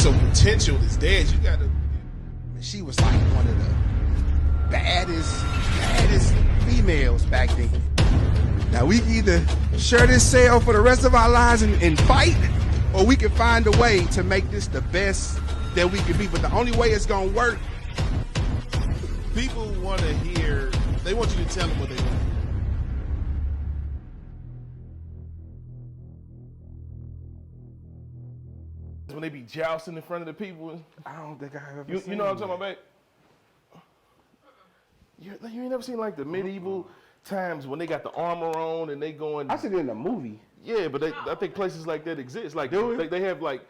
So potential is dead. You gotta. She was like one of the baddest females back then. Now we can either share this cell for the rest of our lives and fight, or we can find a way to make this the best that we can be. But the only way it's gonna work. People want to hear. They want you to tell them what they want. When they be jousting in front of the people. I don't think I have ever You seen know what I'm talking about, babe? You ain't never seen like the medieval times when they got the armor on and they going. I seen it in a movie. Yeah, but I think places like that exist. Like they have like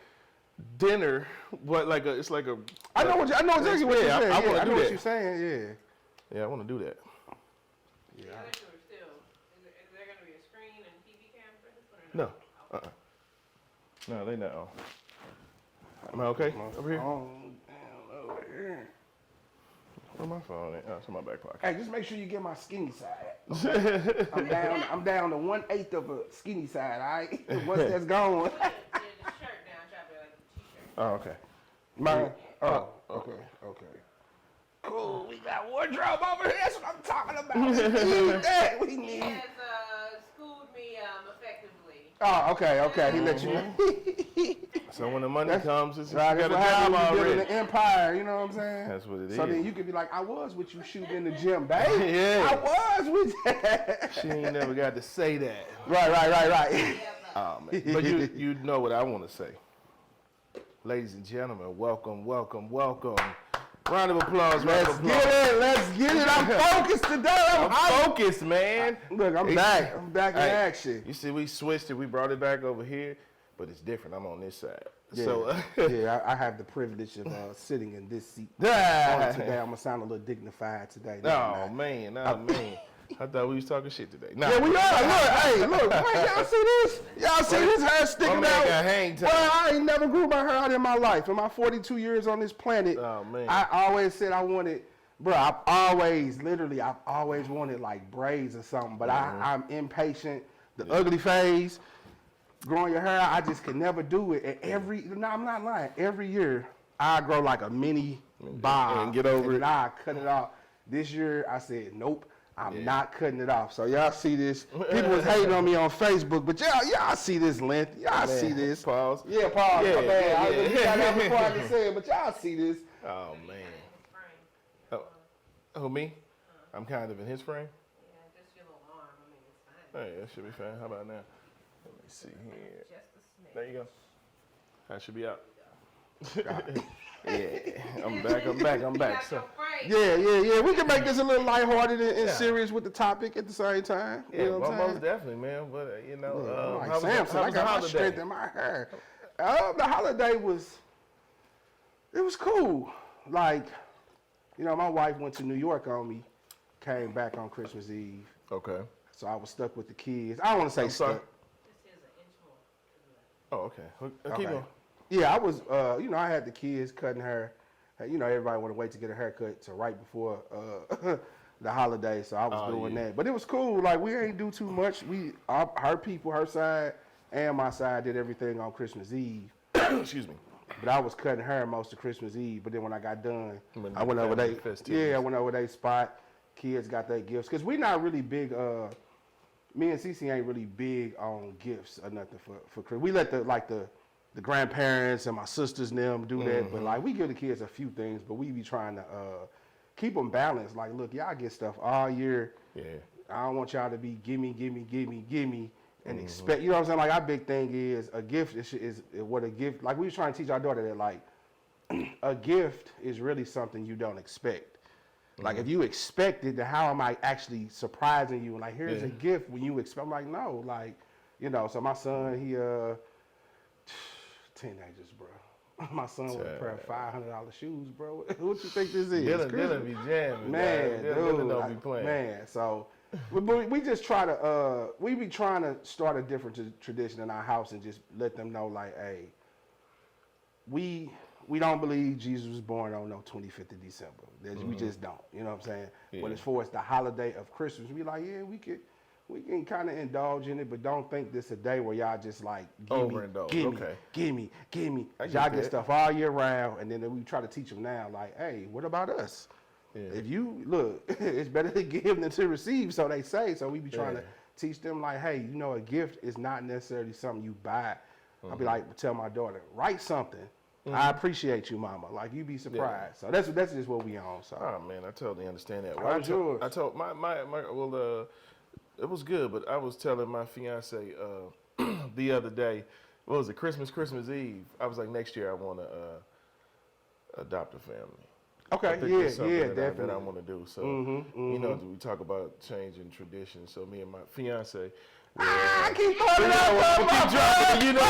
dinner, but like it's like a. I know exactly what you're saying. I want to do that. What you're saying. Yeah. Yeah, I want to do that. Yeah. Is there going to be a screen and TV cam for this one or no? No. No, they not on. Am I okay? Over here? Over here. Where's my phone at? Oh, it's in my back pocket. Hey, just make sure you get my skinny side. I'm down to 1/8 of a skinny side, all right? Once that's gone. The shirt down, drop it like a t-shirt. Oh, okay. Mine? Oh, okay. Cool, we got wardrobe over here. That's what I'm talking about. We need that. We need. He has schooled me effectively. Oh, okay. He let you know. So when the money comes, it's right, you got a that's job what happens when you're already. building an empire, you know what I'm saying? That's what it is. So then you could be like, I was with you shooting in the gym, babe. Yeah. I was with you. She ain't never got to say that. Right. Oh, man. But you know what I want to say. Ladies and gentlemen, welcome. Round of applause. Let's get it. I'm focused today. I'm focused, man. Look, I'm back. I'm back in action. You see, we switched it. We brought it back over here, but it's different. I'm on this side. Yeah. So, I have the privilege of sitting in this seat. Today, I'm going to sound a little dignified today. Oh, man. I thought we was talking shit today. Nah. Yeah, we are. Look, wait, y'all see this? Y'all see this hair sticking out? Got hang time. Well, I ain't never grew my hair out in my life. In my 42 years on this planet, Oh, man. I always said I wanted, I've always wanted like braids or something, but I'm impatient. The ugly phase, growing your hair out, I just could never do it. And I'm not lying. Every year, I grow like a mini bob and get over it. And I cut it off. This year, I said, nope. I'm not cutting it off. So y'all see this. People was hating on me on Facebook, but y'all see this length. Y'all see this. Pause. Yeah, pause. Yeah, My bad. yeah. I really got that before I can say it, but y'all see this. Oh, man. Oh, me? I'm kind of in his frame? Yeah, just your little arm. I mean, it's fine. Hey, that should be fine. How about now? Let me see here. Just a smidge. There you go. That should be out. Yeah, I'm back. So, Yeah. We can make this a little lighthearted and serious with the topic at the same time. yeah, You know what I'm saying? most definitely, man. But Like how Samson, I was the got my holiday? strength in my hair. The holiday was cool. Like, my wife went to New York on me, came back on Christmas Eve. Okay. So I was stuck with the kids. I don't want to say sorry. stuck. This is an inch more. Oh, okay. Keep Okay. going. Yeah, I was, I had the kids cutting hair. Everybody want to wait to get a haircut to right before the holiday, so I was doing that. But it was cool. Like, we ain't do too much. Her side, and my side did everything on Christmas Eve. Excuse me. But I was cutting hair most of Christmas Eve. But then when I got done, I went over their spot. Kids got their gifts. Because we not really big, me and Cece ain't really big on gifts or nothing for Christmas. We let the grandparents and my sisters and them do that. But like, we give the kids a few things, but we be trying to keep them balanced. Like, look, y'all get stuff all year. Yeah. I don't want y'all to be gimme, and expect, you know what I'm saying? Like, our big thing is a gift is what a gift, like we was trying to teach our daughter that, like, a gift is really something you don't expect. Like, if you expect it, then how am I actually surprising you? And like, here's a gift when you expect, I'm like, no, like, so my son, he, teenagers, bro. My son with a pair of $500 shoes, bro. What you think this is? Dylan be jamming, man. Dylan don't be playing. Man, so we just try to we be trying to start a different tradition in our house and just let them know, like, hey, we don't believe Jesus was born on no 25th of December. We just don't. You know what I'm saying? Yeah. But as far as the holiday of Christmas, we like, yeah, we can kind of indulge in it, but don't think this a day where y'all just like overindulge. Give me. Y'all get that. stuff all year round, and then we try to teach them now, like, hey, what about us? Yeah. If you look, it's better to give than to receive, so they say. So we be trying to teach them, like, hey, you know, a gift is not necessarily something you buy. I'll be like, tell my daughter, write something. I appreciate you, mama. Like, you be surprised. So that's just what we on. So. Oh man, I totally understand that. How was yours? I told it was good, but I was telling my fiance the other day, what was it, Christmas Eve? I was like, next year I want to adopt a family. Okay, yeah, definitely. That I want to do. So, you know, we talk about changing traditions. So me and my fiance. I keep throwing it out. Keep dropping it, you know.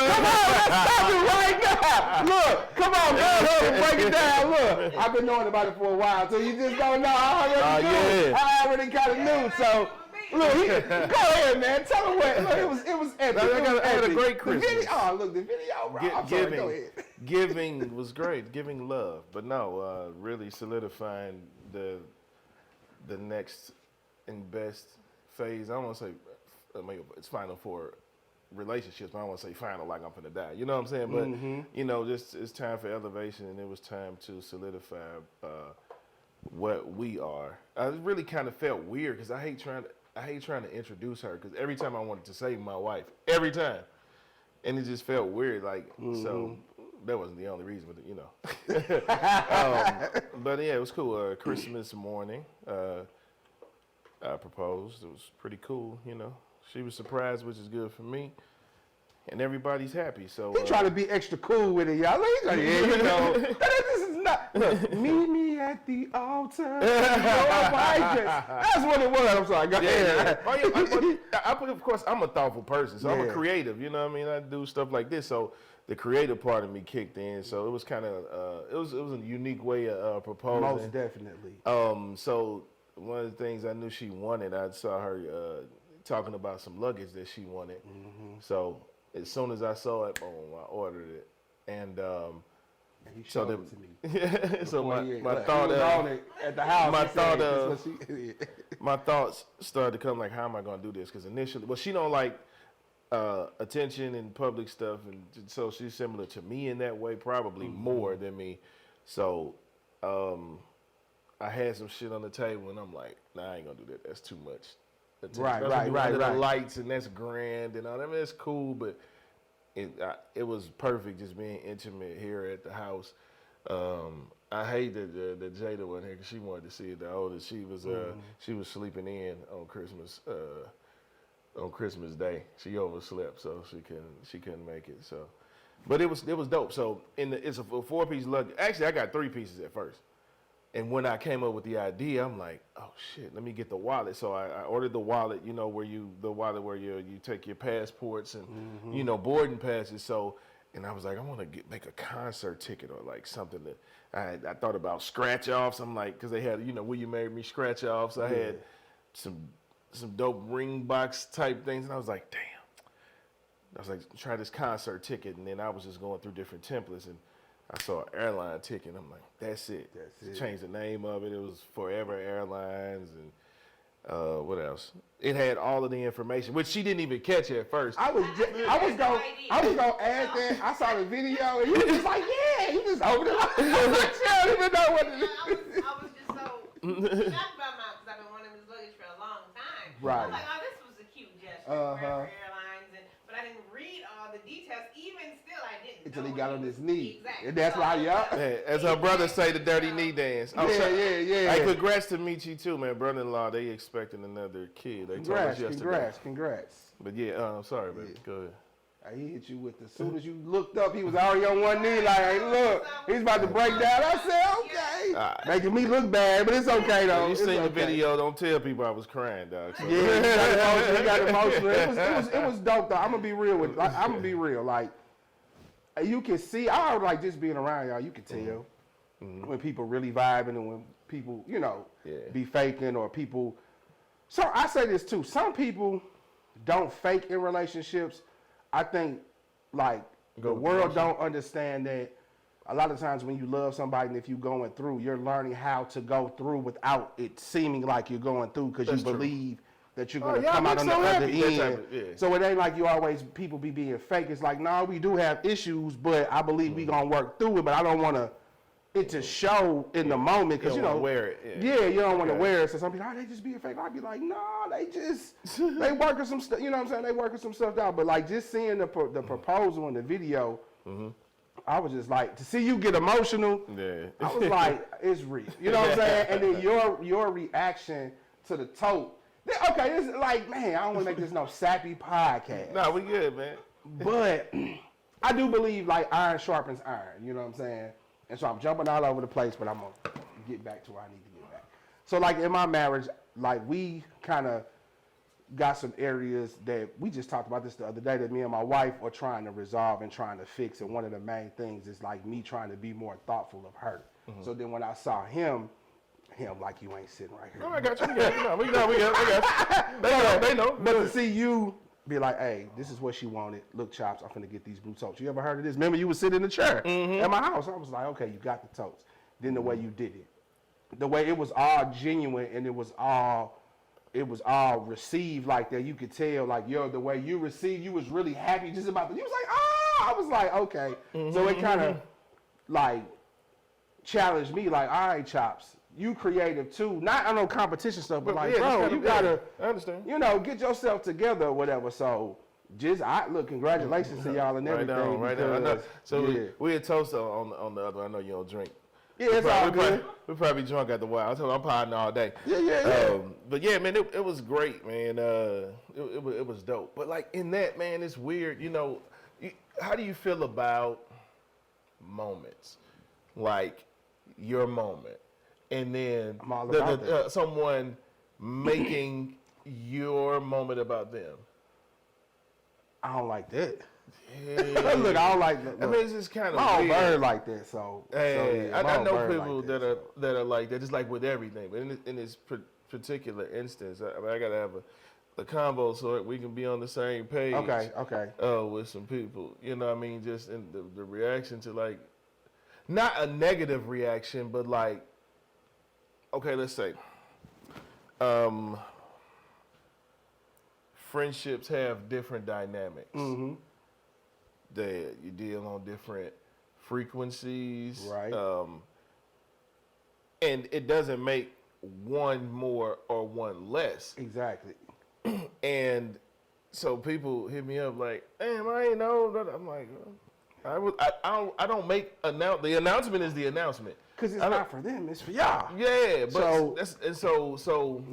Come on, let's stop it right now. Look, come on, go break it down. Look, I've been knowing about it for a while, so you just don't know. I already kind of knew. So, look, go ahead, man. Tell them what. Look, it was epic. I had a great Christmas. The video, bro. I'm sorry, go ahead. Giving was great, giving love, but no, really solidifying the next and best phase. I don't want to say it's final for relationships, but I don't want to say final like I'm finna die. You know what I'm saying? But you know, just it's time for elevation, and it was time to solidify what we are. I really kind of felt weird because I hate trying to introduce her because every time I wanted to say my wife, every time, and it just felt weird. Like so. That wasn't the only reason, but you know. But yeah, it was cool. Christmas morning, I proposed. It was pretty cool, you know. She was surprised, which is good for me, and everybo's happy. So he trying to be extra cool with it, y'all. He's like, yeah, you know, this is not. Look, meet me at the altar. That's what it was. I'm sorry. Go ahead. Of course, I'm a thoughtful person, so I'm a creative. You know what I mean? I do stuff like this, so. The creative part of me kicked in, so it was kind of it was a unique way of proposing. Most definitely. So one of the things I knew she wanted, I saw her talking about some luggage that she wanted. So as soon as I saw it, boom, I ordered it, and he showed it to me. So my thought at the house. My thoughts started to come like, how am I going to do this? Because initially, well, she don't like. Attention and public stuff, and so she's similar to me in that way, probably more than me. So I had some shit on the table, and I'm like, nah, I ain't gonna do that. That's too much. Right. The lights, and that's grand and all that. I mean, it's cool, but it was perfect just being intimate here at the house. I hate that Jada wasn't here because she wanted to see it. The oldest, she was sleeping in on Christmas. On Christmas Day, she overslept, so she couldn't make it. So, but it was dope. So it's a 4-piece luggage. Actually, I got 3 pieces at first, and when I came up with the idea, I'm like, oh shit, let me get the wallet. So I ordered the wallet, you know, where you take your passports and you know, boarding passes. So, and I was like, I want to make a concert ticket or like something that I thought about scratch offs. I'm like, because they had, you know, Will You Marry Me scratch offs. I had some dope ring box type things, and I was like, damn. I was like, try this concert ticket, and then I was just going through different templates, and I saw an airline ticket, and I'm like, that's it. Changed the name of it. It was Forever Airlines, and what else? It had all of the information, which she didn't even catch at first. I was gonna add that. I saw the video, and you was just like, yeah, you just opened it up. I was like, I don't even know what it is. I was just so shocked by because I've been wanting this luggage for a long time. Right. I was like, oh, this was a cute gesture for airlines, but I didn't read all the details. Even still, I didn't. Until he got on his knee. Exactly. And that's why, as her brother say, the dirty knee dance. Yeah. Hey, congrats to Michi too, man. Brother-in-law, they expecting another kid. They told us yesterday. Congrats. But yeah, I'm sorry, baby. Go ahead. He hit you with as soon as you looked up, he was already on one knee like, hey, look, he's about to break down. I said, okay. Right. Making me look bad, but it's okay, though. You seen the video, don't tell people I was crying, dog. So. Yeah, he got emotional. It was dope, though. I'm going to be real with I'm going to be real. Like, you can see, I like just being around y'all, you can tell when people really vibing and when people, you know, be faking or people. So I say this, too. Some people don't fake in relationships. I think, like, the world don't understand that a lot of times when you love somebody and if you're going through, you're learning how to go through without it seeming like you're going through because you believe that you're gonna come out on the other end. Yeah. So it ain't like you always people be being fake. It's like, no, we do have issues, but I believe we gonna work through it. But I don't want it to show in the moment because you know wear it. Yeah, you don't want to wear it. So some people, they just being fake. I'd be like, no, they working some stuff. You know what I'm saying? They working some stuff out. But like just seeing the proposal and the video. I was just like, to see you get emotional, I was like, it's real. You know what I'm saying? And then your reaction to the tote. Okay, this is like, man, I don't want to make this no sappy podcast. No, we good, man. But I do believe like iron sharpens iron. You know what I'm saying? And so I'm jumping all over the place, but I'm going to get back to where I need to get back. So like in my marriage, like we kind of got some areas that we just talked about this the other day that me and my wife are trying to resolve and trying to fix. And one of the main things is like me trying to be more thoughtful of her. So then when I saw him like you ain't sitting right here. Oh, I got you. We got you. They know. But to see you be like, hey, this is what she wanted. Look, Chops, I'm finna get these blue totes. You ever heard of this? Remember you was sitting in the chair at my house. I was like, okay, you got the totes. Then the way you did it. The way it was all genuine and it was all received like that. You could tell, like, the way you received, you was really happy just about it. You was like, I was like, okay. So it kind of, like, challenged me, like, all right, Chops, you creative too. Not on no competition stuff, but like, bro, you gotta, I understand. Get yourself together or whatever. So, look, congratulations to y'all and everything. Right now. I know. So we had toast on the other one. I know you don't drink. Yeah, it's all good. We probably drunk at the while. I told you I'm partying all day. Yeah. But yeah, man, it was great, man. It was dope. But like in that, man, it's weird. How do you feel about moments, like your moment, and then I'm all about that. Someone making your moment about them? I don't like that. Yeah. Look, I don't like. Look, I mean, it's just kind of I don't weird. burn like that, so. Hey, yeah, I know people like that are like that, just like with everything. But in this particular instance, I gotta have a convo so that we can be on the same page. Okay. With some people, you know what I mean? Just in the reaction to like, not a negative reaction, but like, okay, let's say, friendships have different dynamics. That you deal on different frequencies, right? And it doesn't make one more or one less. Exactly. And so people hit me up like, "Damn, I ain't know." I'm like, I don't make the announcement is the announcement because it's not for them; it's for y'all. Yeah, but so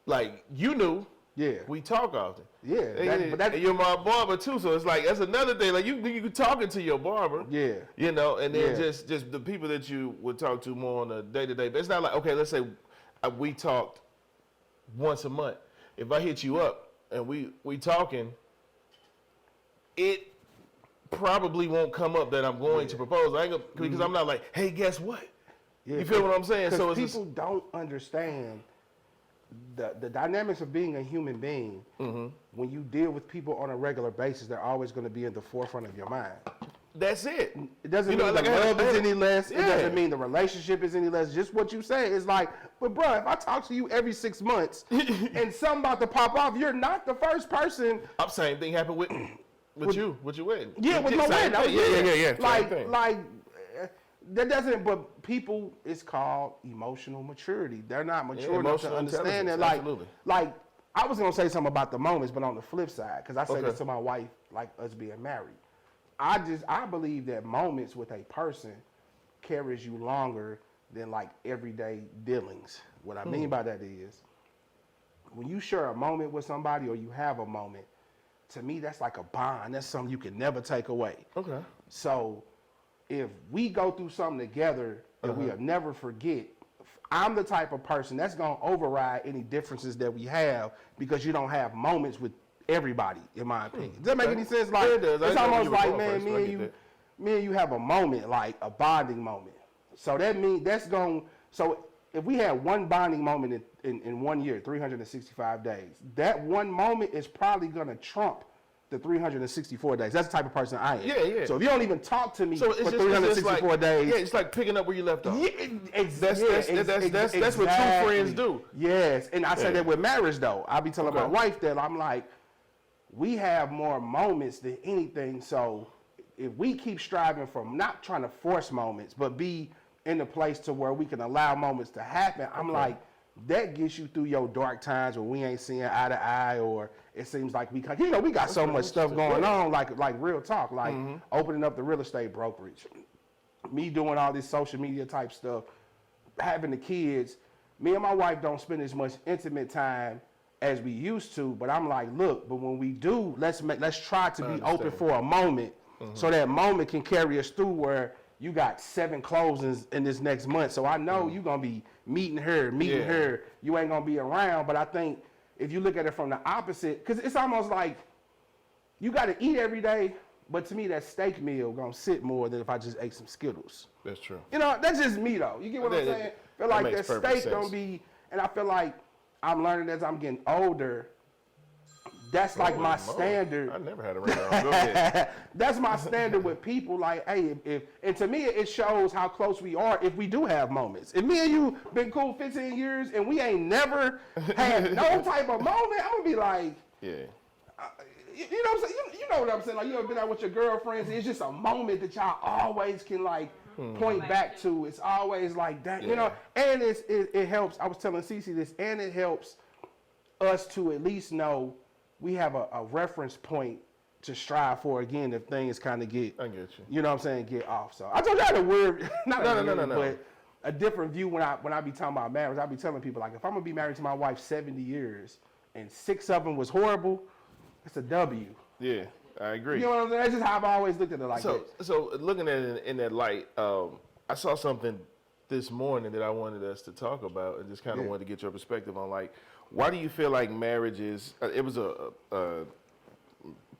like you knew. Yeah, we talk often. Yeah, but you're my barber too, so it's like that's another thing. Like you talking to your barber. Yeah, and then just the people that you would talk to more on a day-to-day. But it's not like, okay, let's say we talked once a month. If I hit you up and we talking, it probably won't come up that I'm going to propose. I ain't gonna, because I'm not like, hey, guess what? Yeah, you feel what I'm saying? So people don't understand the dynamics of being a human being. When you deal with people on a regular basis, they're always going to be in the forefront of your mind. That's it. It doesn't mean the love is any less. It doesn't mean the relationship is any less. Just what you say is like, but bro, if I talk to you every 6 months and something about to pop off, you're not the first person. Same thing happened with you, with your wedding. Yeah, with my wedding. Yeah. Like that doesn't. But people, it's called emotional maturity. They're not mature enough to understand that. Like I was gonna say something about the moments, but on the flip side, because I say this to my wife, like us being married. I believe that moments with a person carries you longer than like everyday dealings. What I mean by that is, when you share a moment with somebody or you have a moment, to me that's like a bond. That's something you can never take away. Okay. So if we go through something together that we'll never forget, I'm the type of person that's gonna override any differences that we have because you don't have moments with everybody, in my opinion. Does that make any sense? Like, it does. It's almost like, man, me and you have a moment, like a bonding moment. So that means so if we had one bonding moment in 1 year, 365 days, that one moment is probably gonna trump the 364 days. That's the type of person I am. Yeah. So if you don't even talk to me So for 364 days. Yeah, it's like picking up where you left off. That's That's what true friends do. Yes, and I say that with marriage though. I be telling my Okay. wife that I'm like, we have more moments than anything. So if we keep striving from not trying to force moments, but be in a place to where we can allow moments to happen, I'm like, that gets you through your dark times when we ain't seeing eye to eye, or it seems like we got so much stuff going on, like real talk, like opening up the real estate brokerage, me doing all this social media type stuff, having the kids. Me and my wife don't spend as much intimate time as we used to, but I'm like, look, but when we do, let's try to be open for a moment, so that moment can carry us through where you got 7 closings in this next month. So I know you're gonna be meeting her, you ain't gonna be around. But I think if you look at it from the opposite, because it's almost like you gotta eat every day, but to me that steak meal gonna sit more than if I just ate some Skittles. That's true. You know, that's just me though. You get what I'm saying? I feel like that steak gonna be, and I feel like I'm learning as I'm getting older. That's like my standard. I never had a ring on. Go ahead. That's my standard with people. Like, hey, and to me, it shows how close we are if we do have moments. If me and you been cool 15 years and we ain't never had no type of moment, I'm gonna be like, yeah. You know what I'm saying? You know what I'm saying? Like, you ever been out with your girlfriends? It's just a moment that y'all always can like point back to. It's always like that, you know. And it helps. I was telling Cece this, and it helps us to at least know we have a reference point to strive for again if things kind of get. I get you. You know what I'm saying? Get off. So I told you I had a weird, No. but a different view when I be talking about marriage. I be telling people like, if I'm gonna be married to my wife 70 years and 6 of them was horrible, it's a W. Yeah, I agree. You know what I'm saying? That's just how I've always looked at it like that. So looking at it in that light, I saw something this morning that I wanted us to talk about, and just kind of wanted to get your perspective on, like, why do you feel like marriages, it was a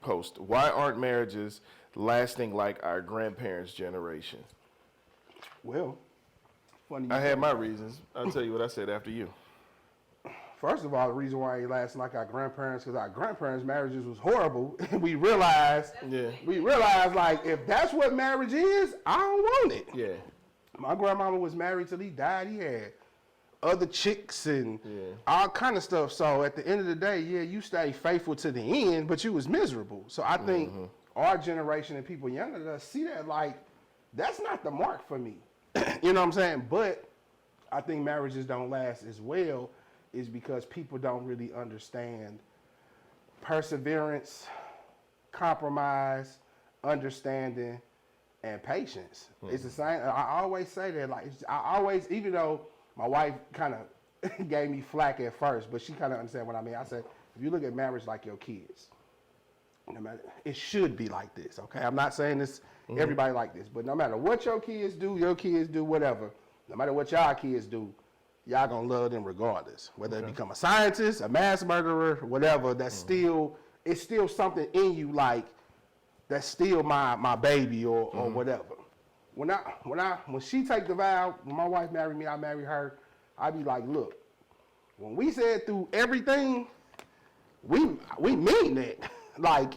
post, why aren't marriages lasting like our grandparents' generation? Well, funny. I had my reasons. I'll tell you what I said after you. First of all, the reason why it lasting like our grandparents, because our grandparents' marriages was horrible. we realized like, if that's what marriage is, I don't want it. Yeah. My grandmama was married till he died. He had other chicks and all kind of stuff. So at the end of the day, you stay faithful to the end, but you was miserable. So I think our generation and people younger than us see that like, that's not the mark for me. You know what I'm saying? But I think marriages don't last as well is because people don't really understand perseverance, compromise, understanding, and patience. It's the same. I always say that. Like, I always, even though my wife kind of gave me flack at first, but she kind of understand what I mean. I said, if you look at marriage like your kids, no matter, it should be like this, okay? I'm not saying this, everybody like this, but no matter what your kids do, whatever, no matter what y'all kids do, y'all gonna love them regardless. Whether it become a scientist, a mass murderer, whatever, that's still, it's still something in you like, that's still my baby or whatever. When she take the vow, when my wife married me, I marry her, I be like, look, when we said through everything, we mean that. Like,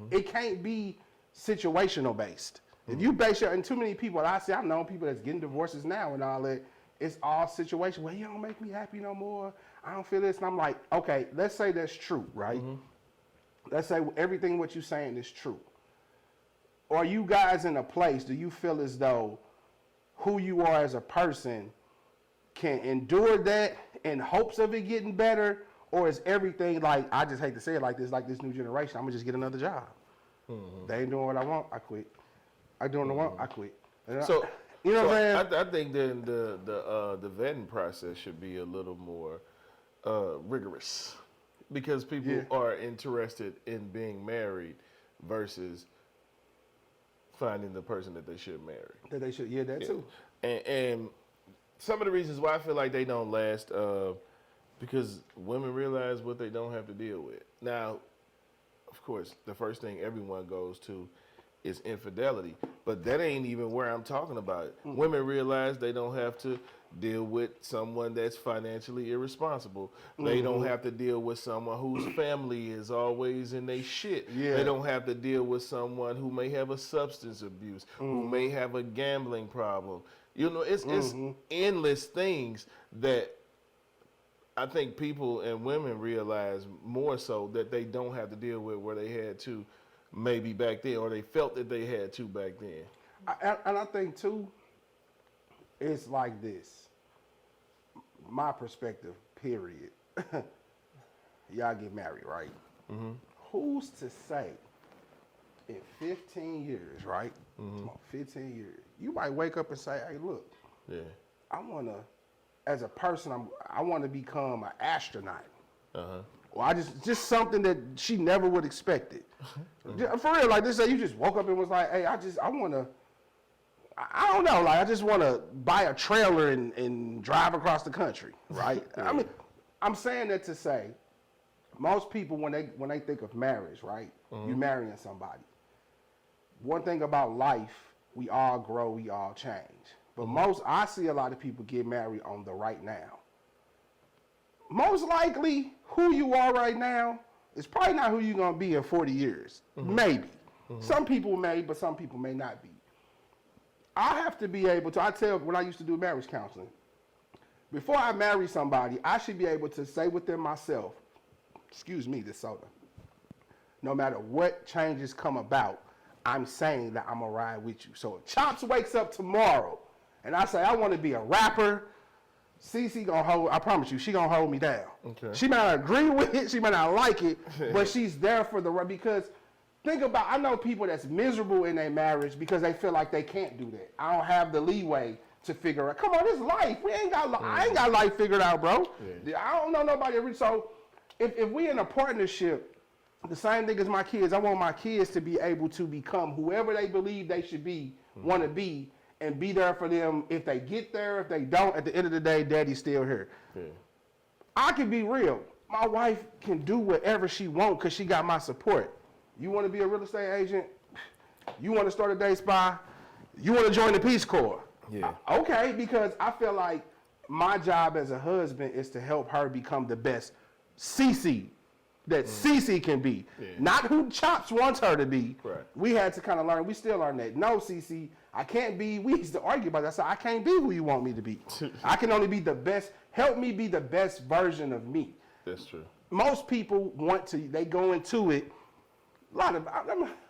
it can't be situational based. If you base your, and too many people, I've known people that's getting divorces now and all that, it's all situation. Well, you don't make me happy no more. I don't feel this. And I'm like, okay, let's say that's true, right? Let's say everything what you're saying is true. Are you guys in a place, do you feel as though who you are as a person can endure that in hopes of it getting better? Or is everything like, I just hate to say it like this new generation, I'm gonna just get another job. They ain't doing what I want, I quit. I doing what I want, I quit. So, you know what I'm saying? I think then the vetting process should be a little more rigorous because people are interested in being married versus finding the person that they should marry. That they should, that too. And some of the reasons why I feel like they don't last, because women realize what they don't have to deal with. Now, of course, the first thing everyone goes to is infidelity, but that ain't even where I'm talking about it. Women realize they don't have to deal with someone that's financially irresponsible. They don't have to deal with someone whose family is always in their shit. Yeah. They don't have to deal with someone who may have a substance abuse, who may have a gambling problem. You know, it's endless things that I think people and women realize more so that they don't have to deal with where they had to maybe back then, or they felt that they had to back then. And I think too, it's like this. My perspective, period. Y'all get married, right? Who's to say in 15 years, right? 15 years, you might wake up and say, hey, look, I want to, as a person, I want to become an astronaut. Or I just something that she never would expect it. For real, like this, say you just woke up and was like, hey, I want to, I don't know, like I just want to buy a trailer and drive across the country, right? I mean, I'm saying that to say, most people when they think of marriage, right? You marrying somebody. One thing about life, we all grow, we all change. But I see a lot of people get married on the right now. Most likely, who you are right now is probably not who you're gonna be in 40 years. Maybe. Some people may, but some people may not be. I have to be able to, I tell when I used to do marriage counseling, before I marry somebody, I should be able to say within myself, excuse me, this soda, no matter what changes come about, I'm saying that I'm gonna ride with you. So if Chops wakes up tomorrow and I say I want to be a rapper, Cece gonna hold, I promise you, she gonna hold me down. Okay. She might not agree with it, she might not like it, but she's there for the right, because think about, I know people that's miserable in their marriage because they feel like they can't do that. I don't have the leeway to figure out, come on, this life, I ain't got life figured out, bro. I don't know nobody. So if we in a partnership, the same thing as my kids, I want my kids to be able to become whoever they believe they should be, want to be, and be there for them if they get there. If they don't, at the end of the day, daddy's still here. I can be real. My wife can do whatever she wants because she got my support. You want to be a real estate agent? You want to start a day spa? You want to join the Peace Corps? Okay, because I feel like my job as a husband is to help her become the best Cece that Cece can be. Not who Chops wants her to be. We had to kind of learn, we still learn that. No, Cece, I can't be, we used to argue about that. So I can't be who you want me to be. I can only be the best, help me be the best version of me. That's true. Most people want to, they go into it, a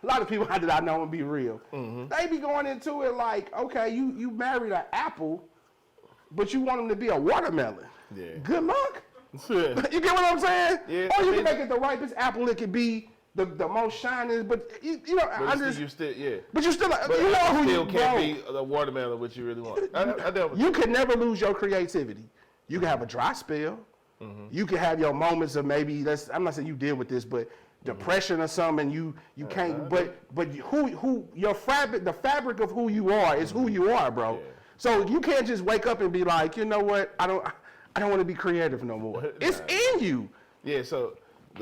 lot of people that I know and be real. They be going into it like, okay, you married an apple, but you want them to be a watermelon. Good luck. You get what I'm saying? Or you can make it the ripest apple it could be, the most shining, but you know, but I just, you still, but you still, but you know who still you can't be the watermelon what you really want. You can never lose your creativity. You can have a dry spell. You can have your moments of maybe, I'm not saying you deal with this, but depression or something, you can't, but who your fabric, the fabric of who you are is who you are, bro. So you can't just wake up and be like, you know what, I don't want to be creative no more. It's in you. Yeah, so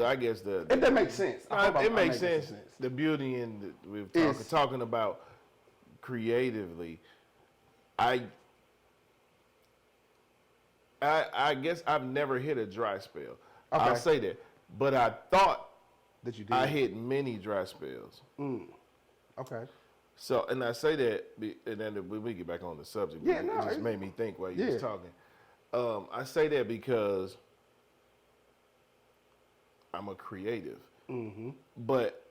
I guess if that makes sense. It makes sense. The beauty in we're talking about creatively. I guess I've never hit a dry spell. Okay. I'll say that, but I thought that you did. I hit many dry spells. Okay. So, and I say that, and then we get back on the subject. It just made me think while you was talking. I say that because I'm a creative, but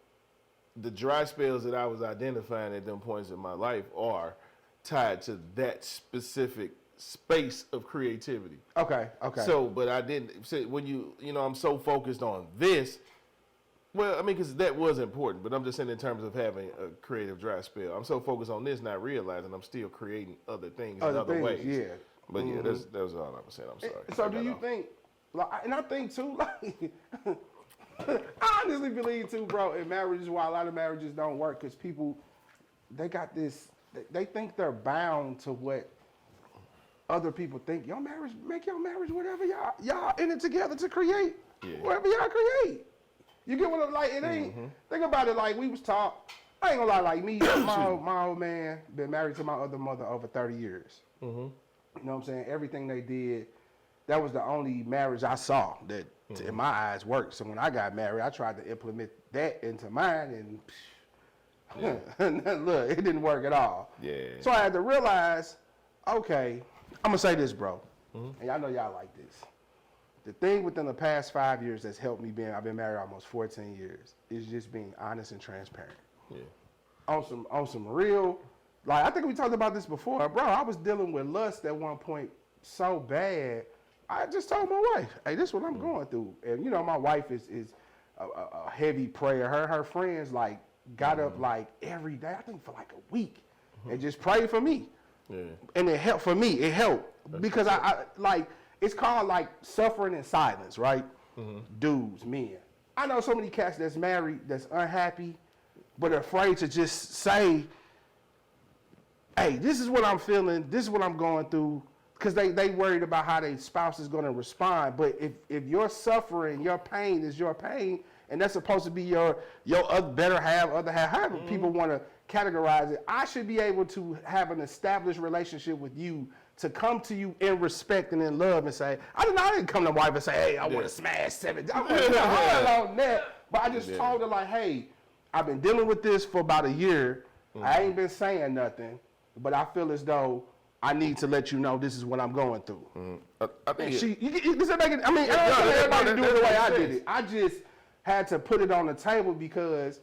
the dry spells that I was identifying at them points in my life are tied to that specific space of creativity. Okay. So, but I didn't say when you know, I'm so focused on this. Well, I mean, because that was important, but I'm just saying in terms of having a creative dry spell, I'm so focused on this, not realizing I'm still creating other things in other ways. But that was all I was saying. I'm sorry. So do you think, like, and I think too, like, I honestly believe too, bro, in marriages, why a lot of marriages don't work, because people, they got this, they think they're bound to what other people think. Your marriage, make your marriage whatever y'all in it together to create, whatever y'all create. You get what I'm like? It ain't. Think about it. Like we was taught. I ain't gonna lie. Like me, my old man been married to my other mother over 30 years. You know what I'm saying? Everything they did, that was the only marriage I saw that, in my eyes, worked. So when I got married, I tried to implement that into mine, and look, it didn't work at all. Yeah. So I had to realize, okay, I'm gonna say this, bro, and I know y'all like this. The thing within the past 5 years that's helped me I've been married almost 14 years, is just being honest and transparent. Yeah. On some real, like, I think we talked about this before, bro. I was dealing with lust at one point so bad. I just told my wife, hey, this is what I'm going through. And you know, my wife is a heavy prayer. Her friends like got up like every day, I think for like a week, and just prayed for me. Yeah. And it helped for me. It helped because I like, it's called like suffering in silence, right? Dudes, men. I know so many cats that's married, that's unhappy, but afraid to just say, hey, this is what I'm feeling, this is what I'm going through, because they worried about how their spouse is going to respond. But if your suffering, your pain is your pain, and that's supposed to be your better half, other half, however people want to categorize it, I should be able to have an established relationship with you, to come to you in respect and in love and say, I didn't come to my wife and say, hey, I want to smash 7. I wasn't on that. But I just told her, like, hey, I've been dealing with this for about a year. I ain't been saying nothing, but I feel as though I need to let you know this is what I'm going through. I think everybody do it the way I did it. I just had to put it on the table because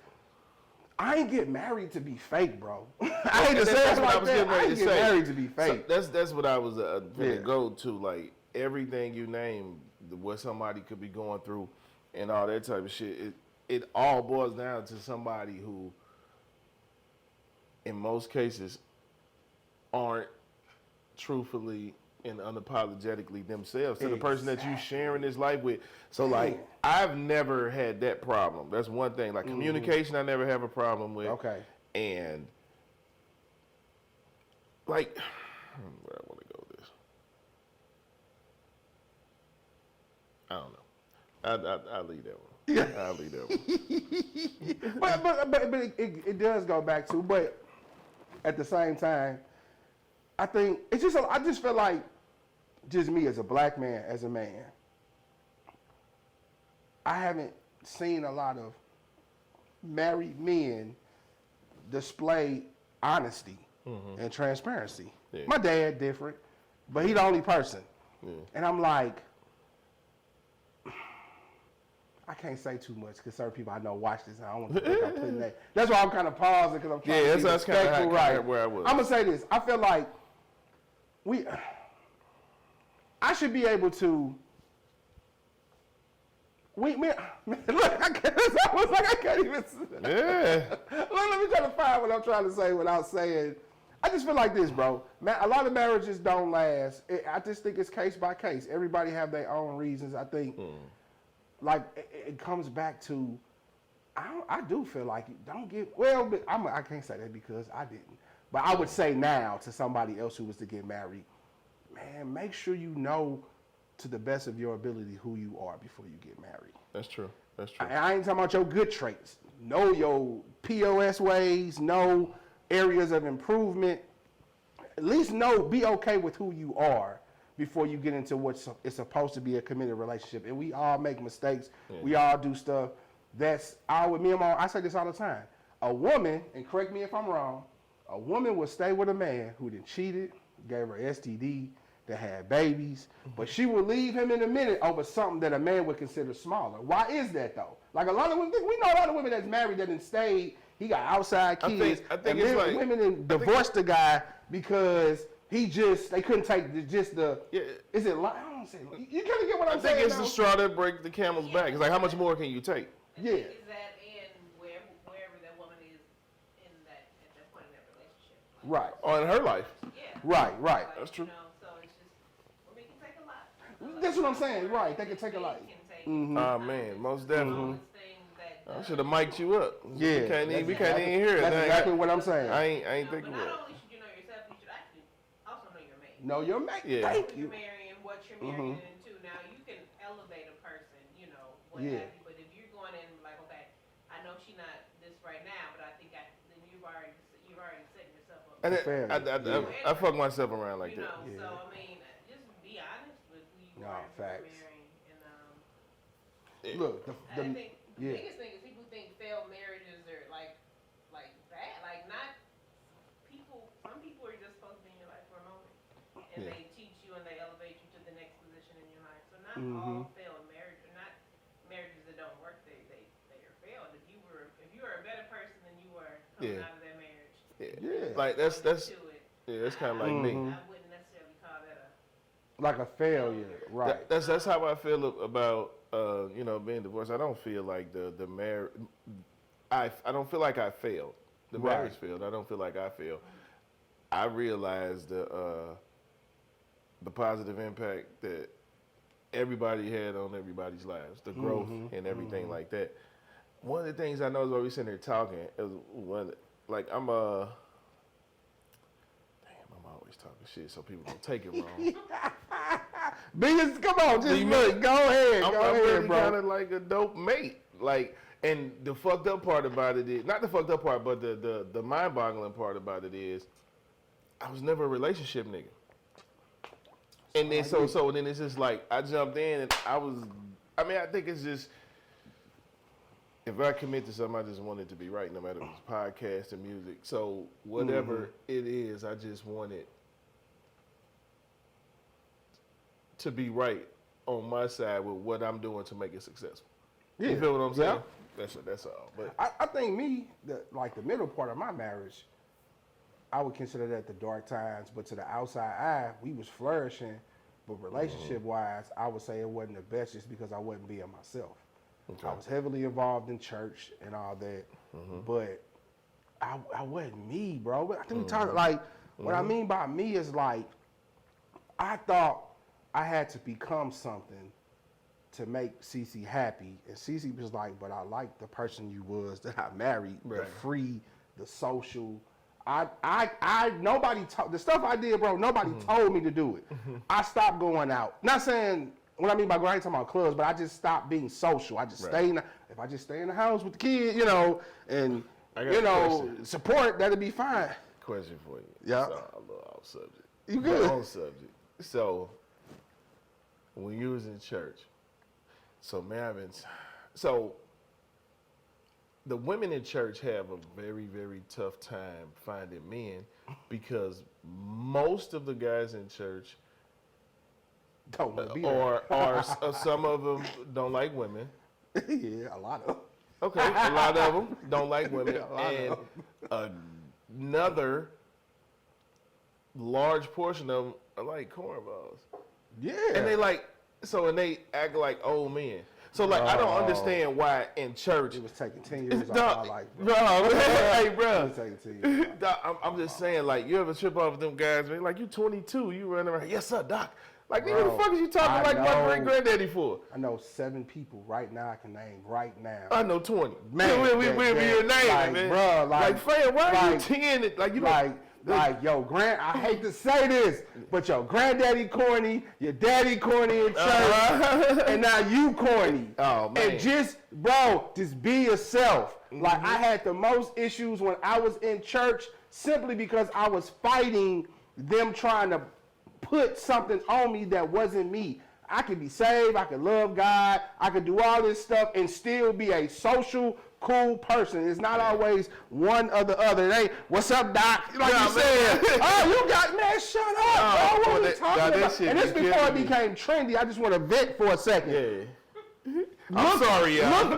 I ain't get married to be fake, bro. I hate to say it like that. I ain't get married to be fake. So that's what I was gonna go to. Like, everything you name, what somebody could be going through, and all that type of shit. It all boils down to somebody who, in most cases, aren't truthfully and unapologetically themselves to the person that you sharing this life with. So like, I've never had that problem. That's one thing. Like, communication, I never have a problem with. Okay. And like, where I want to go with this, I don't know. I'll leave that one. Yeah. I'll leave that one. but it does go back to, but at the same time, I think it's just, I just feel like, just me as a black man, as a man, I haven't seen a lot of married men display honesty and transparency. Yeah. My dad different, but he the only person. Yeah. And I'm like, I can't say too much because certain people I know watch this and I don't want to think I'm putting that. That's why I'm kind of pausing because I'm trying to be respectful, right? Where I was. I'm going to say this. I feel like I should be able to. Look, I can't even. Yeah. Let me try to find what I'm trying to say without saying. I just feel like this, bro. Man, a lot of marriages don't last. I just think it's case by case. Everybody have their own reasons. I think, like, it comes back to. I do feel like it don't get well, but I can't say that because I didn't. But I would say now to somebody else who was to get married, man, make sure you know to the best of your ability who you are before you get married. That's true. That's true. I ain't talking about your good traits. Know your POS ways, know areas of improvement. At least be okay with who you are before you get into what's it's supposed to be a committed relationship. And we all make mistakes. Yeah. We all do stuff. I say this all the time. A woman, and correct me if I'm wrong, a woman will stay with a man who then cheated, gave her STD, that had babies, but she will leave him in a minute over something that a man would consider smaller. Why is that though? Like, a lot of women, we know a lot of women that's married that done stayed, he got outside kids, I think it's like, women divorced the guy because they couldn't take the is it, I don't say, you kind of get what I'm saying. I think it's the straw that breaks the camel's back. It's like, how much more can you take? Yeah. Is that in wherever that woman is at that point in that relationship? Right. Or in her life. Yeah. Right. Like, that's true. So it's just, women can take a lot. That's what I'm saying. Right. They can take a lot. Oh man, most definitely. I should have mic'd you up. Yeah. We can't even hear it. That's exactly what I'm saying. I ain't thinking about it. Not only should you know yourself, you should actually also know your mate. Know your mate. Yeah. Thank you. You're marrying, what you're marrying into. Now, you can elevate a person, what have you. But if you're going in like, okay, I know she's not this right now, but I think then you've already setting yourself up And I fuck myself around like that. You know, so I mean, just be honest with who you are facts. marrying. And look, I think the biggest thing is people think failed marriages are like bad. Like not people. Some people are just supposed to be in your life for a moment, and they teach you and they elevate you to the next position in your life. So not all failed marriages, or not marriages that don't work. They are failed. If you were a better person than you were coming out of that marriage. Like that's kind of like me. I wouldn't necessarily call that like a failure, right? That's how I feel about being divorced. I don't feel like the marriage. I don't feel like I failed. The marriage failed. I don't feel like I failed. I realized the positive impact that everybody had on everybody's lives, the growth and everything like that. One of the things I know is while we sitting there talking is I'm always talking shit so people don't take it wrong. Biggest, come on, just look, go ahead, I'm really kind of like a dope mate. Like, and the fucked up part about it is, not the fucked up part, but the mind-boggling part about it is, I was never a relationship nigga. And then so then it's just like I jumped in and I think it's just, if I commit to something, I just want it to be right, no matter if it's podcast or music. So whatever it is, I just want it to be right on my side with what I'm doing to make it successful. Yeah. You feel what I'm saying? Yeah. That's all. But I think the middle part of my marriage, I would consider that the dark times, but to the outside eye, we was flourishing. But relationship-wise, I would say it wasn't the best just because I wasn't being myself. Okay. I was heavily involved in church and all that, but I wasn't me, bro. I think we talked, what I mean by me is I thought I had to become something to make Cece happy. And Cece was like, but I like the person you was that I married, the free, the social. Nobody the stuff I did, bro, nobody told me to do it. I stopped going out. Not saying, what I mean by going, I ain't talking about clubs, but I just stopped being social. I just stay if I just stay in the house with the kid, and, support, that'd be fine. Question for you. Yeah. So, a little off subject. You good? On subject. So, when you was in church, the women in church have a very, very tough time finding men because most of the guys in church don't want to be or some of them don't like women. Yeah, a lot of them. Okay, a lot of them don't like women. And another large portion of them are like cornballs. Yeah. And they act like old men. So I don't understand why in church it was taking 10 years off my life, bro. Hey, bro. It was taking 10 years off. I'm just saying, you ever trip off with them guys, man? Like, you 22, you running around, yes, sir, doc. Like, who the fuck is you talking my great-granddaddy for? I know 7 people right now I can name right now. I know 20. Man, we'll be your name, man. Bro, fam, why are you 10? Yo, I hate to say this, but your granddaddy corny, your daddy corny in church, and now you corny. Oh, man. And just be yourself. I had the most issues when I was in church simply because I was fighting them trying to put something on me that wasn't me. I could be saved, I could love God, I could do all this stuff and still be a social, cool person. It's not always one or the other. It ain't, what's up, doc? Like you said, you got, man, shut up, bro. What are you talking about? And this before it became trendy. I just want to vent for a second. Yeah. I'm sorry, y'all.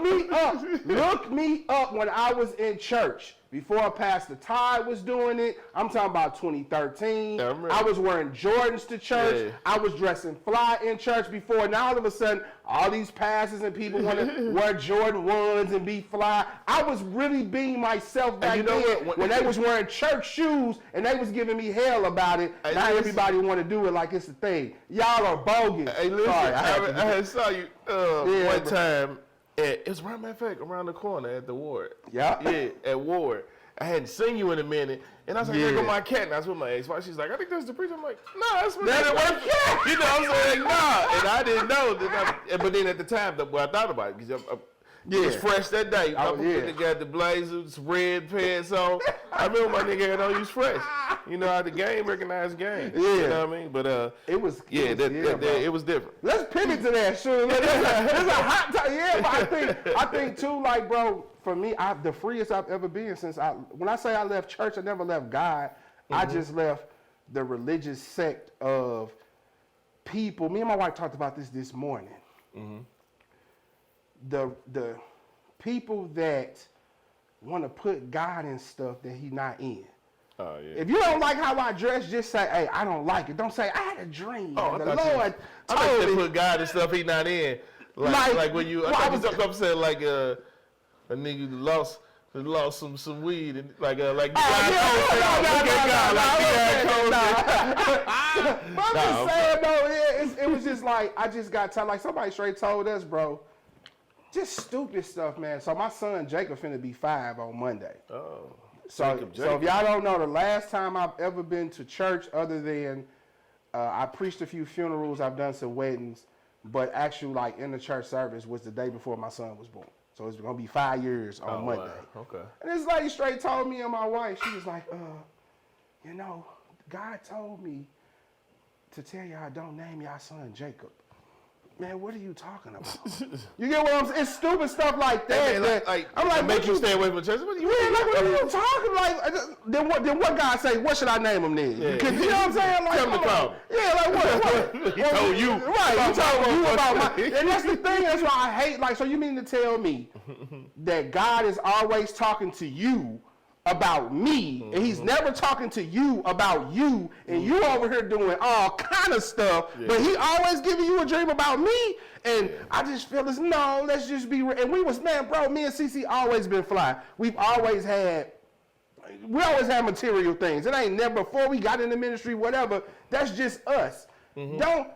Look me up when I was in church. Before Pastor Ty was doing it, I'm talking about 2013. I was wearing Jordans to church. Yeah. I was dressing fly in church before. Now all of a sudden, all these pastors and people want to wear Jordan 1s and be fly. I was really being myself back then when they was wearing church shoes and they was giving me hell about it. Now everybody want to do it like it's a thing. Y'all are bogus. Hey, listen, sorry, I saw you one time. It was around the corner at the Ward. Yeah. Yeah, at Ward. I hadn't seen you in a minute. And I was like, there go my cat. And I was with my ex-wife. She's like, I think that's the preacher. I'm like, nah, that's my cat. You know what I'm saying? Nah. And I didn't know. But then at the time, I thought about it. Because it was fresh that day. I got the blazers, red pants on. I remember my nigga had on, he was fresh. You know how the game recognized game. Yeah. You know what I mean? But it was it was different. Let's pivot to that. Sure. There's a hot time. Yeah, but I think too, like, bro, for me, the freest I've ever been since when I say I left church, I never left God. I just left the religious sect of people. Me and my wife talked about this morning. The people that want to put God in stuff that He not in. Oh, yeah. If you don't like how I dress, just say, "Hey, I don't like it." Don't say, "I had a dream." Oh, the Lord told me. Put God and stuff He not in. Like when you, I thought you said like a nigga lost some weed and like no. But I'm just saying though, it was just like I just got tired. Like somebody straight told us, bro, just stupid stuff, man. So my son Jacob finna be 5 on Monday. Oh. So if y'all don't know, the last time I've ever been to church, other than I preached a few funerals, I've done some weddings, but actually like in the church service was the day before my son was born. So it's gonna be 5 years on Monday. Wow. Okay. And this lady straight told me and my wife, she was like, God told me to tell y'all don't name y'all son Jacob. Man, what are you talking about? You get what I'm saying? It's stupid stuff like that. Hey, man, I'm like, make you stay away from church. What are you what are you talking like? Then what God say? What should I name him then? Yeah. Because, you know what I'm saying? Like, Tell him to come. Yeah, like what? He told you. Right, he told you about my. And that's the thing. That's why I hate. Like, so you mean to tell me that God is always talking to you about me, and He's never talking to you about you, and you over here doing all kind of stuff, but He always giving you a dream about me, and I just feel this, no, let's just be real. And we was, man, bro, me and CC always been fly. We always had material things. It ain't never, before we got in the ministry, whatever, that's just us. Don't,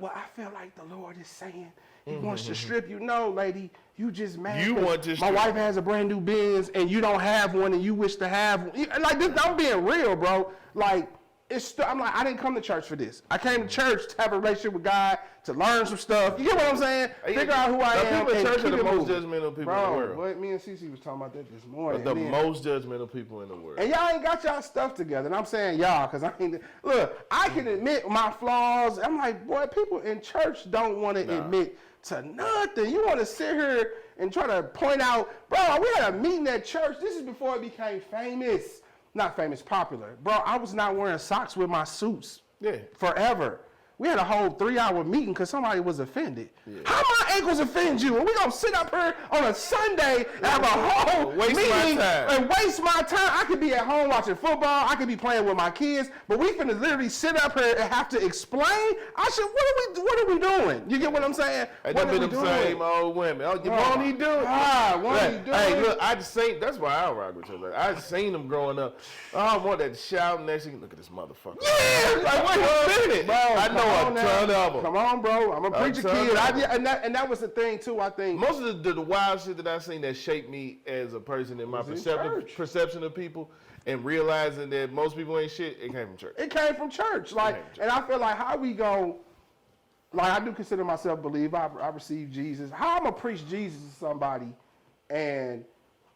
well, I feel like the Lord is saying He wants to strip you. No, lady, you just mad. You want to my wife has a brand new Benz and you don't have one and you wish to have one. Like this, I'm being real, bro. Like I'm like, I didn't come to church for this. I came to church to have a relationship with God, to learn some stuff. You get what I'm saying? Figure out who I am. People in church and are the most moving. judgmental people bro, in the world. But me and Cece was talking about that this morning. But the most judgmental people in the world. And y'all ain't got y'all stuff together. And I'm saying y'all, because I can admit my flaws. I'm like, boy, people in church don't want to admit to nothing. You want to sit here and try to point out, bro, we had a meeting at church. This is before it became famous. Not famous, popular. Bro, I was not wearing socks with my suits forever. We had a whole 3-hour meeting because somebody was offended. Yeah. How my ankles offend you? And we gonna sit up here on a Sunday and have a whole meeting and waste my time. I could be at home watching football. I could be playing with my kids. But we finna literally sit up here and have to explain. I said, what are we doing? You get what I'm saying? And them be the same old women. Oh, won't he do it? Won't he do it? Hey, look, I just seen, that's why I don't rock with you. I seen them growing up. Oh, I want that shouting next thing. Look at this motherfucker. Yeah, like, wait a minute. Bro, I know a ton of them. Come on, bro. I'm a preacher kid. And that was the thing, too, I think. Most of the wild shit that I seen that shaped me as a person in my perception of people and realizing that most people ain't shit, it came from church. It came from church. And I feel like how we go, like I do consider myself a believer. I received Jesus. How I'm going to preach Jesus to somebody and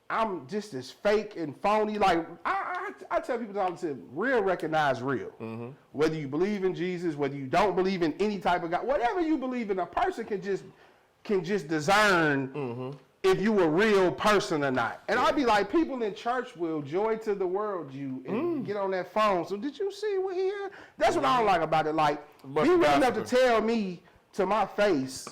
I'm just as fake and phony. Like I tell people all the time, real recognize real. Mm-hmm. Whether you believe in Jesus, whether you don't believe in any type of God, whatever you believe in, a person can just discern if you a real person or not. And I'll be like, people in church will joy to the world you and get on that phone. So did you see what he had? That's what I don't like about it. Like, be real enough to tell me to my face.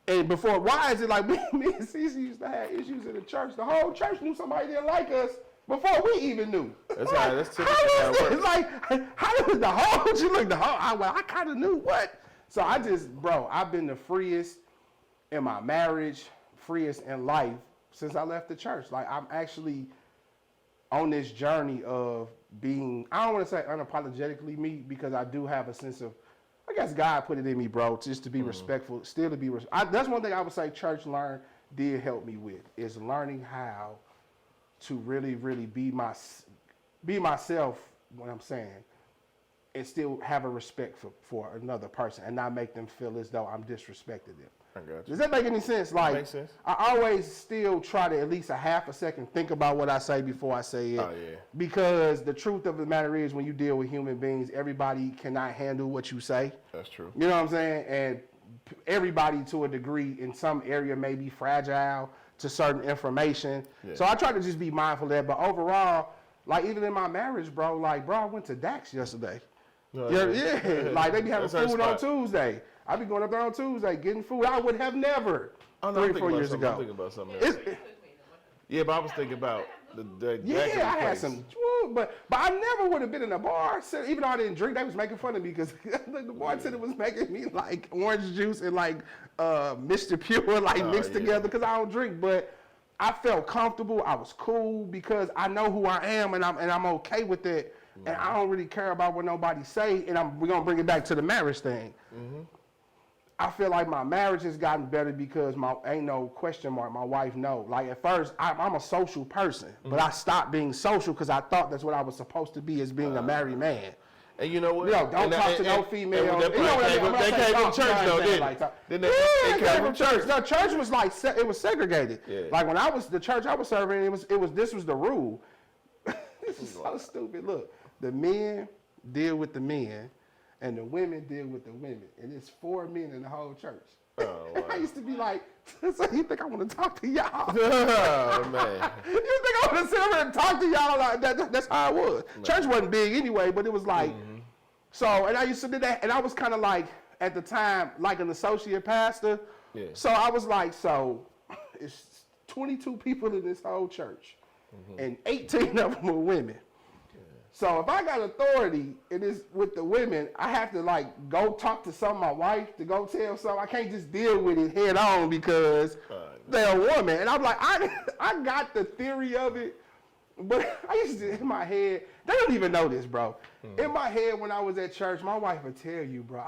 And before, why is it like me and Cece used to have issues in the church? The whole church knew somebody didn't like us before we even knew. That's like, that's typical. How is it? Like, how did the whole, you look the whole, I kind of knew what. So I've been the freest in my marriage, freest in life since I left the church. Like, I'm actually on this journey of being, I don't want to say unapologetically me, because I do have a sense of, I guess God put it in me, bro, just to be respectful, still to be respectful. That's one thing I would say church did help me with, is learning how to really, really be myself, what I'm saying, and still have a respect for another person and not make them feel as though I'm disrespecting them. I got you. Does that make any sense? Like, makes sense. I always still try to at least a half a second think about what I say before I say it. Oh, yeah. Because the truth of the matter is, when you deal with human beings, everybody cannot handle what you say. That's true. You know what I'm saying? And everybody, to a degree, in some area, may be fragile to certain information. Yeah. So I try to just be mindful of that. But overall, like, even in my marriage, bro, I went to Dax yesterday. Yeah, like they be having food on Tuesday. I be going up there on Tuesday getting food. I would have never 3 or 4 years ago. I'm thinking about something else. Yeah, but I was thinking about the yeah, I had some, but I never would have been in a bar. Even though I didn't drink, they was making fun of me because the bartender was making me like orange juice and like Mr. Pure mixed together because I don't drink. But I felt comfortable. I was cool because I know who I am and I'm okay with it. And I don't really care about what nobody say. And we're gonna bring it back to the marriage thing. Mm-hmm. I feel like my marriage has gotten better because ain't no question mark. My wife know. Like at first, I'm a social person, but I stopped being social because I thought that's what I was supposed to be as being a married man. And you know what? Don't talk to no female. They came from church though, didn't they? They came from church. The church was like it was segregated. Yeah. Like when the church I was serving, this was the rule. This is so stupid. Look. The men deal with the men, and the women deal with the women. And it's 4 men in the whole church. Oh, wow. I used to be like, so you think I want to talk to y'all? Oh, man. You think I want to sit over and talk to y'all? Like, that's how it was. Man. Church wasn't big anyway, but it was like, so, and I used to do that, and I was kind of like, at the time, like an associate pastor. Yeah. So I was like, so, it's 22 people in this whole church, and 18 of them are women. So if I got authority and it's with the women, I have to like go talk to my wife to go tell something. I can't just deal with it head on because they're a woman. And I'm like, I got the theory of it, but I used to, in my head, they don't even know this, bro. In my head when I was at church, my wife would tell you, bro,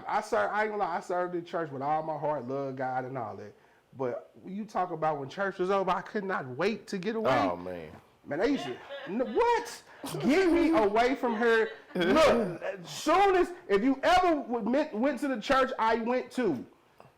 I served in church with all my heart, love God and all that. But you talk about when church was over, I could not wait to get away. Oh, man. Man, they used to, what? Get me away from her. Look, soon as, if you ever went to the church I went to,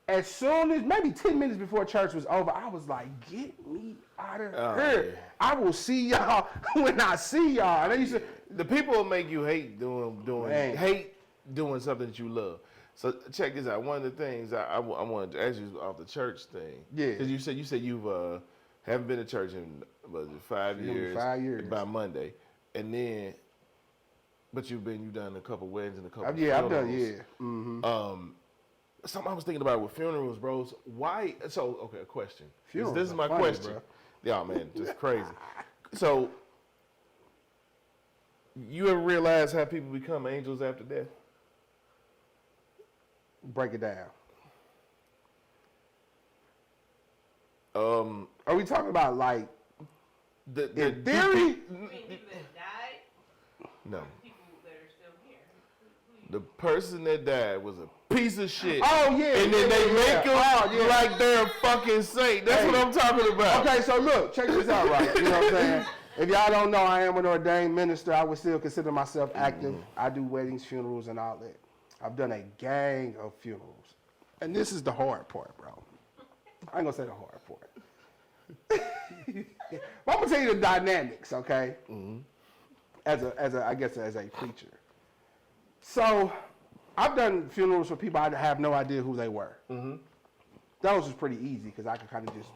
as soon as, maybe 10 minutes before church was over, I was like, get me out of here. Yeah. I will see y'all when I see y'all. And they used to, the people will make you hate doing something that you love. So check this out. One of the things I wanted to ask you off the church thing. Yeah. Because you said you've haven't been to church in 5 years. 5 years. By Monday. And then, but you've done a couple weddings and a couple funerals. I've done, yeah. Mm-hmm. Something I was thinking about with funerals, bros. Why? So, okay, a question. Funerals this is my question. Bro. Yeah, man, just crazy. So, you ever realize how people become angels after death? Break it down. Are we talking about like the in theory? You mean people that died? No. People that are still here. The person that died was a piece of shit. Oh yeah. And then they make them like they're a fucking saint. That's what I'm talking about. Okay, so look, check this out, right? You know what I'm saying? If y'all don't know, I am an ordained minister. I would still consider myself active. I do weddings, funerals, and all that. I've done a gang of funerals. And this is the hard part, bro. I ain't gonna say the hard part. But I'm gonna tell you the dynamics, okay? Mm-hmm. As a preacher. So I've done funerals for people I have no idea who they were. Mm-hmm. Those was pretty easy because I could kind of just,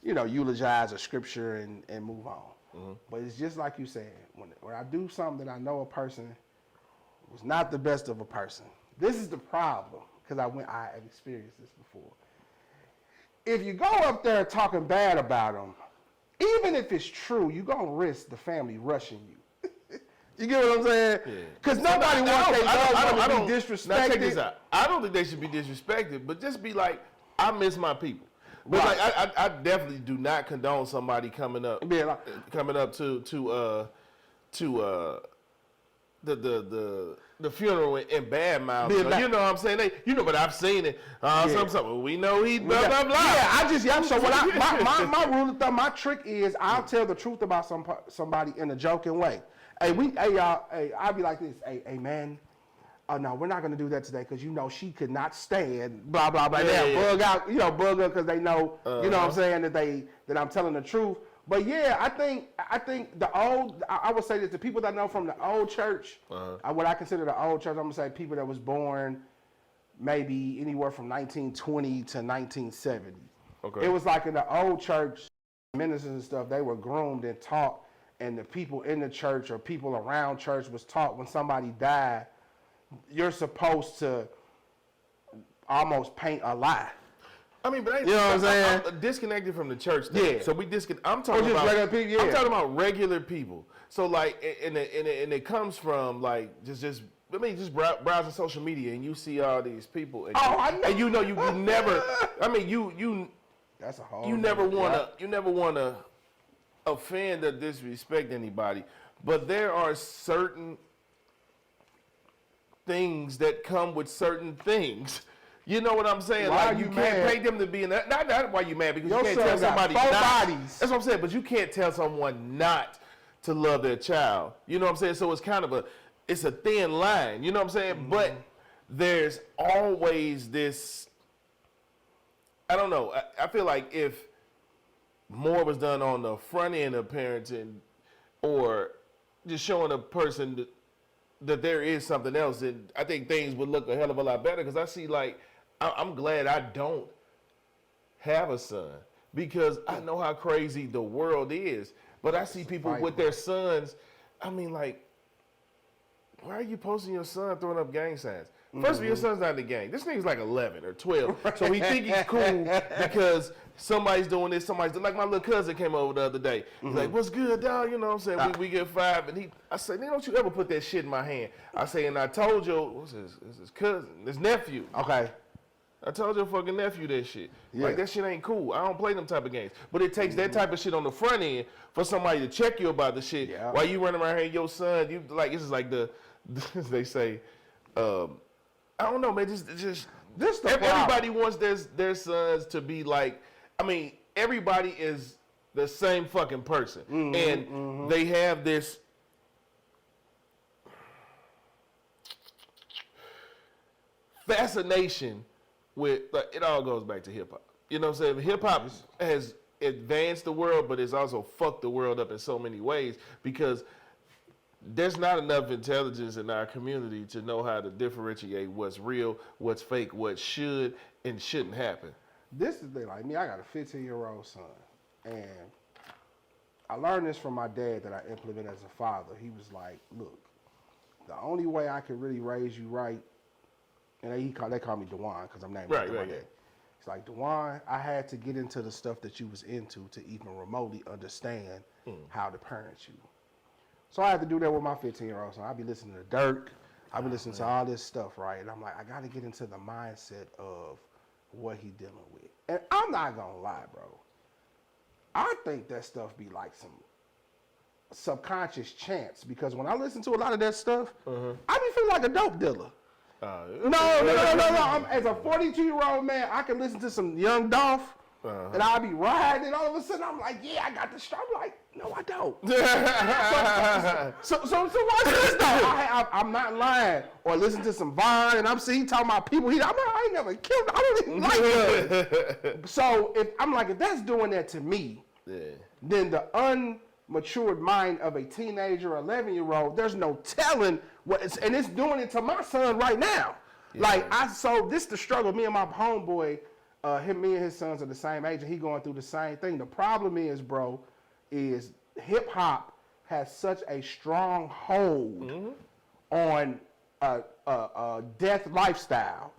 eulogize a scripture and move on. Mm-hmm. But it's just like you said, when I do something that I know a person was not the best of a person. This is the problem because I have experienced this before. If you go up there talking bad about them, even if it's true, you're going to risk the family rushing you. You get what I'm saying? Because nobody wants their loved one to be disrespected. Now check this out. I don't think they should be disrespected, but just be like, I miss my people. But right. I definitely do not condone somebody coming up to the funeral in bad mouth. You know what I'm saying? But I've seen it. Something. We know he blah blah blah. Yeah, so what my rule of thumb, my trick is I'll tell the truth about somebody in a joking way. Hey, y'all. Hey, I'll be like this. Hey, man. oh no, we're not going to do that today because she could not stand blah blah blah. Yeah, bug out, bug up because they know, you know what I'm saying, that I'm telling the truth. But yeah, I think I would say that the people that I know from the old church, what I consider the old church, I'm gonna say people that was born maybe anywhere from 1920 to 1970. Okay. It was like in the old church, ministers and stuff, they were groomed and taught, and the people in the church or people around church was taught when somebody died, you're supposed to almost paint a lie. I mean, but you know what I'm saying? I'm disconnected from the church thing. Yeah. So I'm talking about regular people. Yeah. I'm talking about regular people. So like, and it comes from like just browsing social media and you see all these people. And I know. And you never. I mean, you. That's a whole. You never wanna offend or disrespect anybody, but there are certain things that come with certain things. You know what I'm saying? Why like you can't pay them to be in that. Not why you mad, because you can't tell somebody not. Bodies. That's what I'm saying. But you can't tell someone not to love their child. You know what I'm saying? So it's kind of it's a thin line. You know what I'm saying? Mm-hmm. But there's always this. I don't know. I feel like if more was done on the front end of parenting, or just showing a person that there is something else, then I think things would look a hell of a lot better. Because I see, like, I'm glad I don't have a son, because I know how crazy the world is. But I see people with their sons. I mean, like, why are you posting your son throwing up gang signs? First of all, your son's not in the gang. This nigga's like 11 or 12. So he think he's cool because somebody's doing this, like my little cousin came over the other day. He's like, what's good, dog? You know what I'm saying? We get 5. And I say, nigga, don't you ever put that shit in my hand. I say, and I told you, what's his cousin, his nephew. Okay. I told your fucking nephew that shit. Yeah. Like, that shit ain't cool. I don't play them type of games. But it takes that type of shit on the front end for somebody to check you about the shit. Yeah. While you running around here, your son, you like, this is like they say, I don't know, man. Just everybody wants their sons to be like. I mean, everybody is the same fucking person, and they have this fascination with. Like, it all goes back to hip hop. You know what I'm saying? Hip hop has advanced the world, but it's also fucked the world up in so many ways, because there's not enough intelligence in our community to know how to differentiate what's real, what's fake, what should and shouldn't happen. This is the thing, like me, I got a 15-year-old son, and I learned this from my dad that I implement as a father. He was like, look, the only way I can really raise you right, and they call me Dewan because I'm named after my dad. It's like, Dewan, I had to get into the stuff that you was into to even remotely understand how to parent you. So I had to do that with my 15-year-old son. I be listening to Dirk. I be listening to all this stuff, right? And I'm like, I got to get into the mindset of what he dealing with. And I'm not going to lie, bro. I think that stuff be like some subconscious chants, because when I listen to a lot of that stuff, I be feeling like a dope dealer. No. As a 42-year-old man, I can listen to some Young Dolph, and I'll be riding, and all of a sudden I'm like, yeah, I got the strap. I'm like, no, I don't. so watch this though. I'm not lying. Or listen to some Vine, and I'm seeing talking about people. I ain't never killed. I don't even like that. So if that's doing that to me, then the unmatured mind of a teenager or 11-year-old, there's no telling what it's, and it's doing it to my son right now. Yeah. So this the struggle. Me and my homeboy. Me and his sons are the same age, and he going through the same thing. The problem is, bro, is hip hop has such a strong hold on a death lifestyle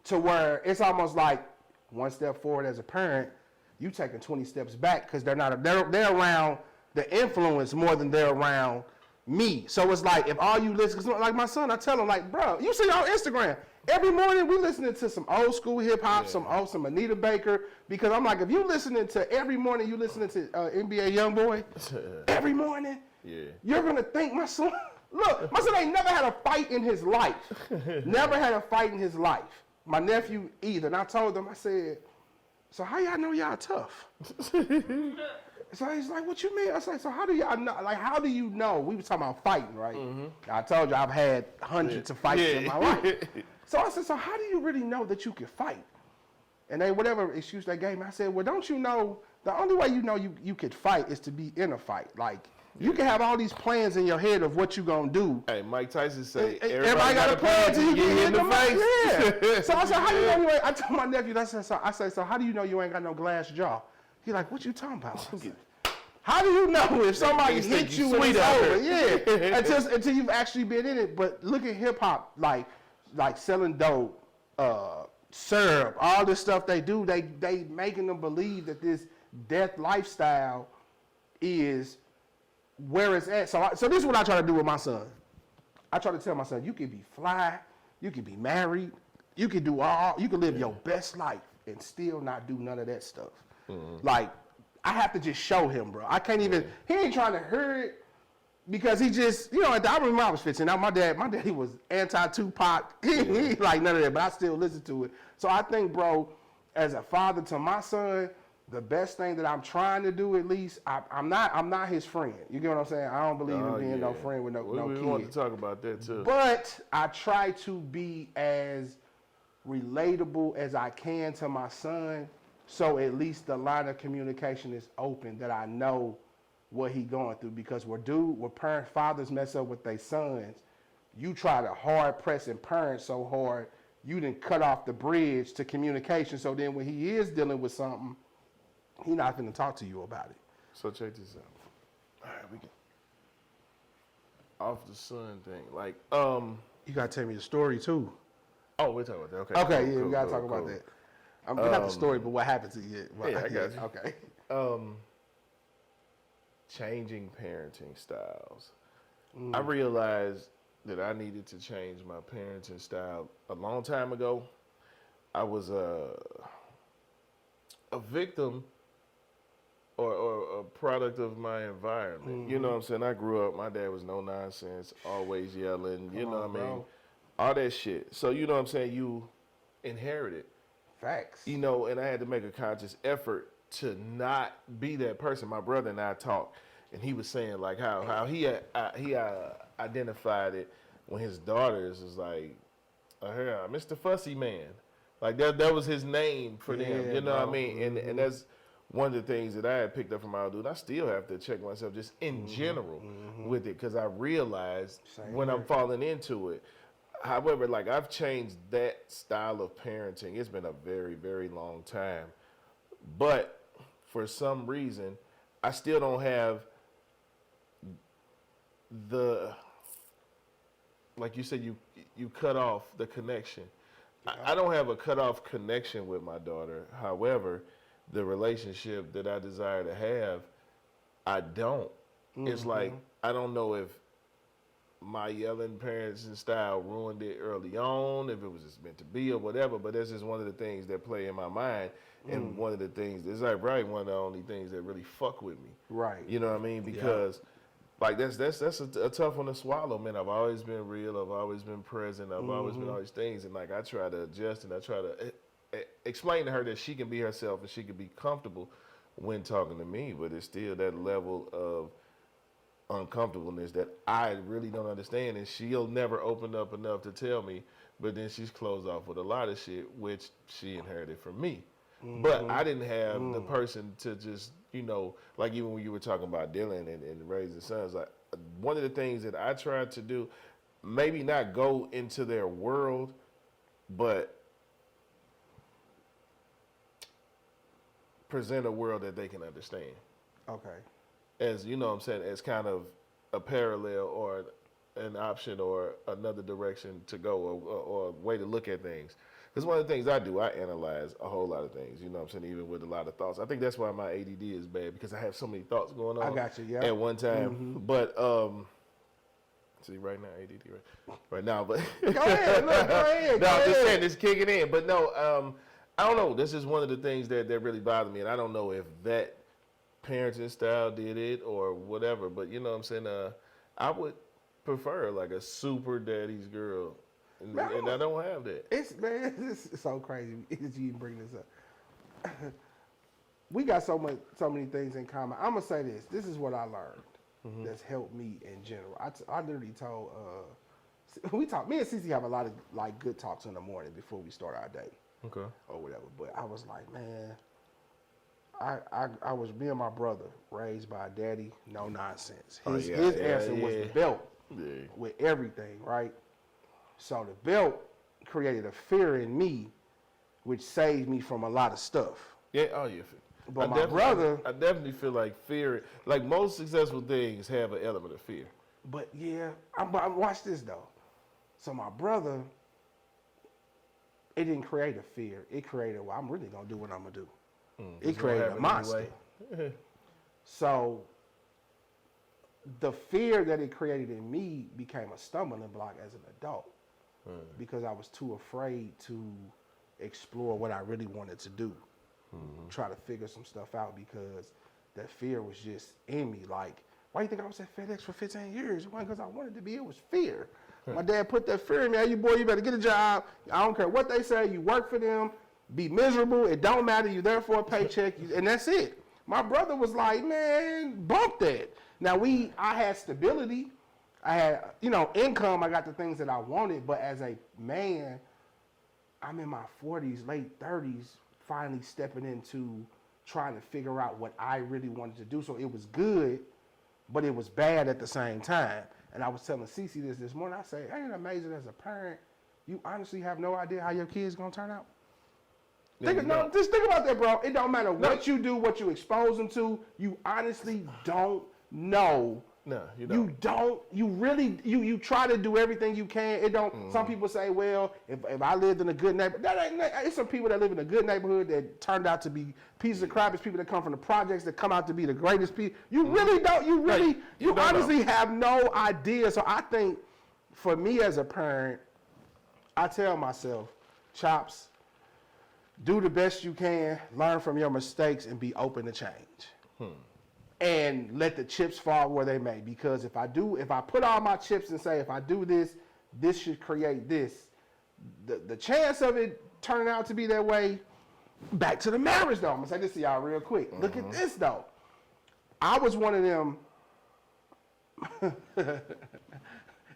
to where it's almost like one step forward as a parent, you taking 20 steps back, because they're around the influence more than they're around me. So it's like, if all you listen, cause like my son, I tell him, like, bro, you see on Instagram, every morning we listening to some old school hip hop, some Anita Baker, because I'm like, if you listening to every morning, you listening to NBA YoungBoy every morning, you're gonna think my son. Look, my son ain't never had a fight in his life. Never had a fight in his life. My nephew either. And I told them, I said, so how y'all know y'all tough? So he's like, what you mean? I said, so how do y'all know? Like, how do you know? We were talking about fighting, right? I told you I've had hundreds of fights in my life. So I said, so how do you really know that you can fight? And they, whatever excuse they gave me, I said, well, don't you know, the only way you know you could fight is to be in a fight. Like, you can have all these plans in your head of what you're going to do. Hey, Mike Tyson say, everybody got a plan until you get hit in the face. Yeah. So I said, how do you know you ain't, I told my nephew, I said, so how do you know you ain't got no glass jaw? He's like, what you talking about? I said, how do you know if somebody hits you and it's over? Yeah, until you've actually been in it. But look at hip hop, like selling dope, syrup, all this stuff they do. They making them believe that this death lifestyle is where it's at. So this is what I try to do with my son. I try to tell my son, you can be fly, you can be married, you can live your best life and still not do none of that stuff. Like, I have to just show him, bro. I can't even, he ain't trying to hear it because he just, I remember when I was 15. Now, my daddy was anti-Tupac. He like none of that, but I still listen to it. So I think, bro, as a father to my son, the best thing that I'm trying to do, at least, I'm not his friend. You get what I'm saying? I don't believe in being no friend with no kid. We want to talk about that, too. But I try to be as relatable as I can to my son, so at least the line of communication is open, that I know what he going through. Because when fathers mess up with their sons, you try to hard press and parent so hard, you didn't cut off the bridge to communication. So then when he is dealing with something, he's not going to talk to you about it. So check this out. All right, we can off the son thing. Like, you got to tell me the story too. Oh, we're talking about that. Okay, cool, we got to talk about that. Not the story, but what happened to you. Yeah, I got you. Okay. Changing parenting styles. I realized that I needed to change my parenting style a long time ago. I was a victim or a product of my environment. You know what I'm saying? I grew up, my dad was no nonsense, always yelling, you know what I mean? Bro. All that shit. So, you know what I'm saying? You inherit it. Facts. And I had to make a conscious effort to not be that person. My brother and I talked, and he was saying like how he identified it when his daughters was like, Mr. Fussy Man, like that was his name for them. You know what I mean? And that's one of the things that I had picked up from my dude. I still have to check myself just in general with it, because I realized when I'm falling into it. However, like, I've changed that style of parenting. It's been a very, very long time. But for some reason, I still don't have like you said, you cut off the connection. I don't have a cut off connection with my daughter. However, the relationship that I desire to have, I don't. It's like, I don't know if my yelling parenting style ruined it early on, if it was just meant to be or whatever, but that's just one of the things that play in my mind. And one of the things, it's like probably one of the only things that really fuck with me. Right. You know what I mean? Because like that's a tough one to swallow, man. I've always been real, I've always been present, I've always been all these things, and like I try to adjust and I try to explain to her that she can be herself and she can be comfortable when talking to me, but it's still that level of uncomfortableness that I really don't understand, and she'll never open up enough to tell me, but then she's closed off with a lot of shit which she inherited from me. But I didn't have the person to just, like even when you were talking about Dylan and raising sons, like one of the things that I tried to do, maybe not go into their world, but present a world that they can understand. Okay. As you know what I'm saying, as kind of a parallel or an option or another direction to go, or a way to look at things. Because one of the things I do, I analyze a whole lot of things, you know what I'm saying, even with a lot of thoughts. I think that's why my ADD is bad, because I have so many thoughts going on I got you, yeah. at one time. But, see, right now, ADD, right now, but. Go ahead, look, go ahead. No, I'm just saying, it's kicking in. But no, I don't know. This is one of the things that really bother me, and I don't know if that parenting style did it or whatever, but you know what I'm saying, I would prefer like a super daddy's girl, and I don't have that. It's so crazy that you even bring this up. we got so many things in common. I'm gonna say this. This is what I learned that's helped me in general. I literally told me and Cece have a lot of like good talks in the morning before we start our day. Okay. Or whatever. But I was like, man, I was me and my brother raised by a daddy, no nonsense. His answer was the belt with everything, right? So the belt created a fear in me, which saved me from a lot of stuff. Yeah, oh yeah. But my brother, I definitely feel like fear, like most successful things have an element of fear. But yeah, watch this though. So my brother, it didn't create a fear. It created, well, I'm really gonna do what I'm gonna do. It created a monster. Anyway. So the fear that it created in me became a stumbling block as an adult because I was too afraid to explore what I really wanted to do. Try to figure some stuff out because that fear was just in me. Like, why do you think I was at FedEx for 15 years? It wasn't because I wanted to be, it was fear. My dad put that fear in me. Hey, you boy, you better get a job. I don't care what they say. You work for them. Be miserable. It don't matter. You're there for a paycheck. And that's it. My brother was like, man, bump that. Now, I had stability. I had, income. I got the things that I wanted. But as a man, I'm in my 40s, late 30s, finally stepping into trying to figure out what I really wanted to do. So it was good, but it was bad at the same time. And I was telling Cece this morning. I say, ain't it amazing as a parent, you honestly have no idea how your kid's going to turn out? Yeah, just think about that, bro. It don't matter what you do, what you expose them to. You honestly don't know. No, you don't. You try to do everything you can. It don't. Some people say, well, if I lived in a good neighborhood, it's some people that live in a good neighborhood that turned out to be pieces of crap. It's people that come from the projects that come out to be the greatest people. You really don't. You honestly have no idea. So I think, for me as a parent, I tell myself, Chops, do the best you can, learn from your mistakes, and be open to change. And let the chips fall where they may. Because if I put all my chips and say, if I do this, this should create this, the chance of it turning out to be that way, back to the marriage though. I'm gonna say this to y'all real quick. Look at this though. I was one of them,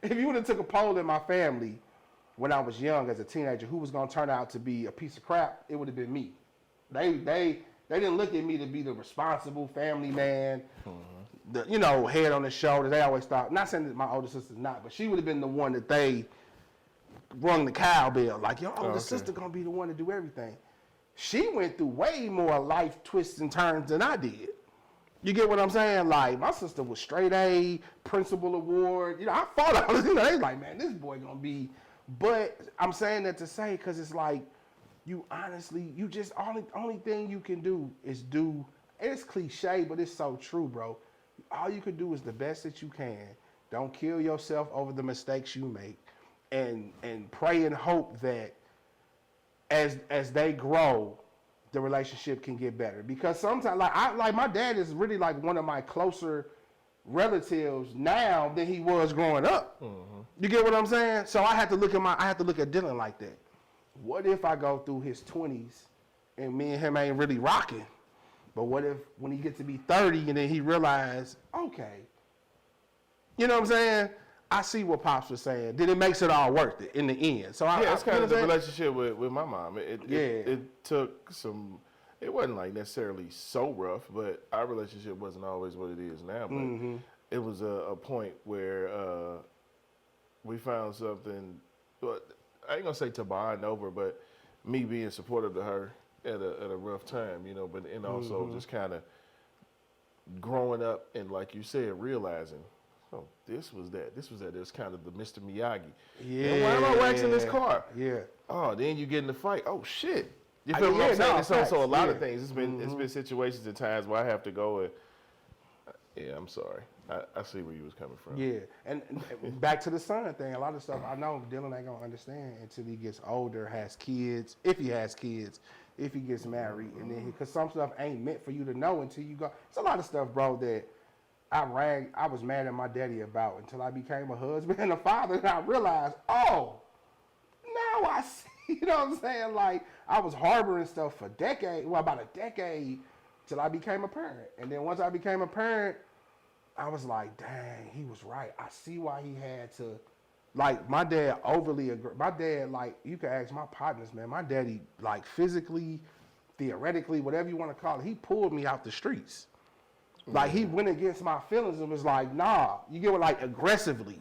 if you would have took a poll in my family when I was young as a teenager, who was gonna turn out to be a piece of crap, it would have been me. They didn't look at me to be the responsible family man, the head on the shoulder. They always thought, not saying that my older sister's not, but she would have been the one that they rung the cowbell. Like, your older sister gonna be the one to do everything. She went through way more life twists and turns than I did. You get what I'm saying? Like, my sister was straight A, principal award. I fought all this. They was like, man, this boy gonna be. But I'm saying that to say, because it's like, you honestly, only thing you can do is do, and it's cliche, but it's so true, bro. All you can do is the best that you can. Don't kill yourself over the mistakes you make, and pray and hope that as they grow, the relationship can get better. Because sometimes, like my dad is really like one of my closer relatives now than he was growing up. You get what I'm saying? So I had to look at Dylan like that. What if I go through his 20s and me and him ain't really rocking? But what if when he gets to be 30 and then he realizes, okay, you know what I'm saying? I see what Pops was saying. Then it makes it all worth it in the end. So it's kind of the relationship with my mom. It took some. It wasn't like necessarily so rough, but our relationship wasn't always what it is now. But it was a point where we found something. But I ain't gonna say to bond over, but me being supportive to her at a rough time, but also just kind of growing up and, like you said, realizing, oh, this was that. It was kind of the Mr. Miyagi. Yeah. And why am I waxing this car? Yeah. Oh, then you get in the fight. Oh shit. You feel what I'm saying? It's also a lot of things. It's been situations and times where I have to go and I'm sorry. I see where you was coming from. Yeah, and back to the son thing. A lot of stuff I know Dylan ain't gonna understand until he gets older, has kids, if he has kids, if he gets married, and then because some stuff ain't meant for you to know until you go. It's a lot of stuff, bro, that I was mad at my daddy about until I became a husband and a father, and I realized, oh, now I see. You know what I'm saying? Like, I was harboring stuff for about a decade, till I became a parent. And then once I became a parent, I was like, dang, he was right. I see why he had to, like, my dad my dad, like, you can ask my partners, man, my daddy, like, physically, theoretically, whatever you want to call it, he pulled me out the streets. Like, he went against my feelings and was like, nah, you get what, like, aggressively.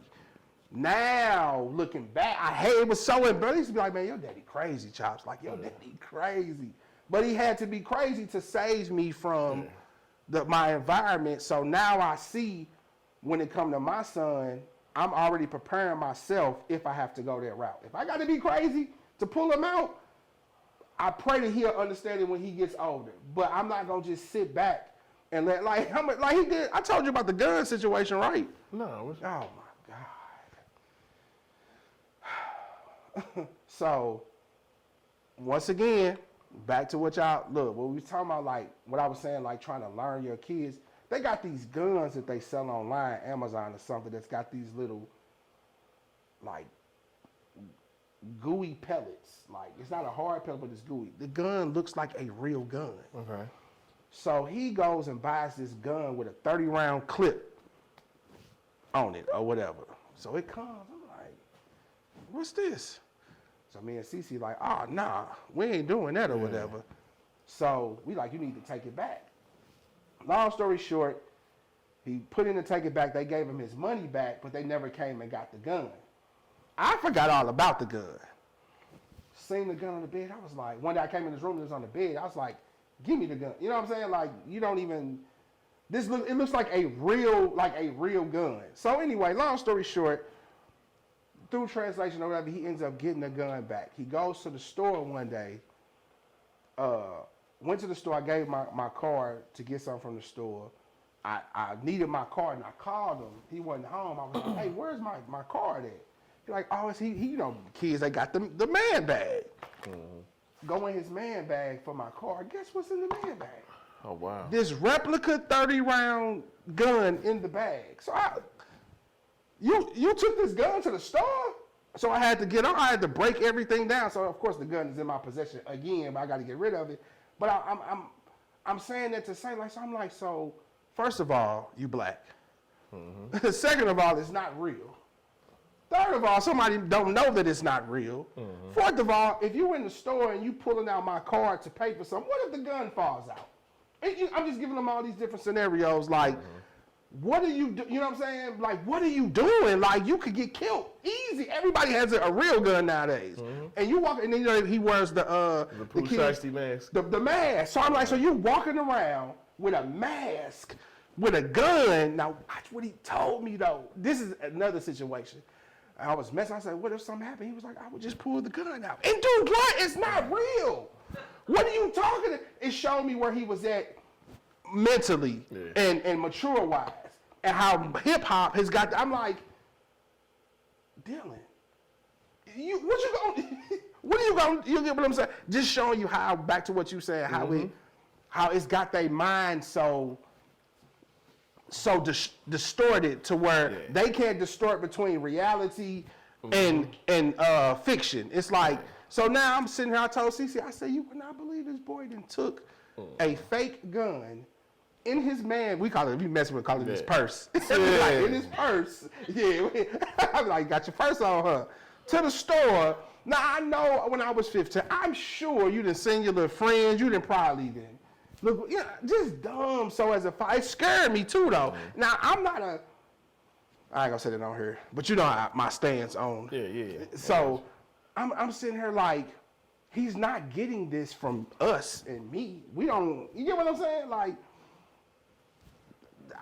Now, looking back, I hate it. Was so embarrassing. I used to be like, man, your daddy crazy, Chops. Like, your daddy crazy. But he had to be crazy to save me from my environment. So now I see, when it come to my son, I'm already preparing myself if I have to go that route. If I got to be crazy to pull him out, I pray that he'll understand it when he gets older. But I'm not going to just sit back and let, like he did. I told you about the gun situation, right? No. Oh, my God. So, once again, back to what y'all, look, what we was talking about, like, what I was saying, like, trying to learn your kids. They got these guns that they sell online, Amazon or something, that's got these little, like, gooey pellets. Like, it's not a hard pellet, but it's gooey. The gun looks like a real gun. Okay. So he goes and buys this gun with a 30-round clip on it or whatever. So it comes. I'm like, what's this? So me and Cece like, oh, nah, we ain't doing that or whatever. So we like, you need to take it back. Long story short, he put in to take it back. They gave him his money back, but they never came and got the gun. I forgot all about the gun. Seen the gun on the bed. I was like, one day I came in his room, it was on the bed. I was like, give me the gun. You know what I'm saying? Like, you don't even, it looks like a real gun. So anyway, long story short, through translation or whatever, he ends up getting the gun back. He goes to the store one day, went to the store, I gave my card to get something from the store. I needed my card and I called him. He wasn't home. I was like, hey, where's my card at? He's like, oh, he you know, kids, they got the man bag. Go in his man bag for my card. Guess what's in the man bag? Oh, wow. This replica 30-round gun in the bag. So you took this gun to the store? So I had to get on. I had to break everything down. So of course the gun is in my possession again, but I got to get rid of it. But I'm saying that to say, like, so I'm like, so first of all, you black. Second of all, it's not real. Third of all, somebody don't know that it's not real. Fourth of all, if you in the store and you pulling out my card to pay for something, what if the gun falls out? I'm just giving them all these different scenarios. Like, what are you do? You know what I'm saying? Like, what are you doing? Like, you could get killed easy. Everybody has a real gun nowadays. And you walk, and then, you know, he wears the Pooh mask. The mask. So I'm like, so you walking around with a mask, with a gun. Now, watch what he told me, though. This is another situation. I was messing. I said, what if something happened? He was like, I would just pull the gun out. And dude, what? It's not real. What are you talking about? It showed me where he was at mentally and mature-wise. And how hip-hop has got, I'm like, Dylan, you get what I'm saying? Just showing you how, back to what you said, how it's got their mind so distorted to where they can't distort between reality and fiction. It's like, so now I'm sitting here, I told Cece, I said, you would not believe this boy then took a fake gun in his we call it his purse. Like, in his purse. I'm like, got your purse on, huh? To the store. Now, I know when I was 15, I'm sure you didn't send your little friends, you didn't probably then. Look, yeah, just dumb. So as it scared me too, though. Now I'm not I ain't gonna say that on here, but you know my stance on. Yeah. So I'm sitting here like, he's not getting this from us and me. We don't. You get what I'm saying? Like,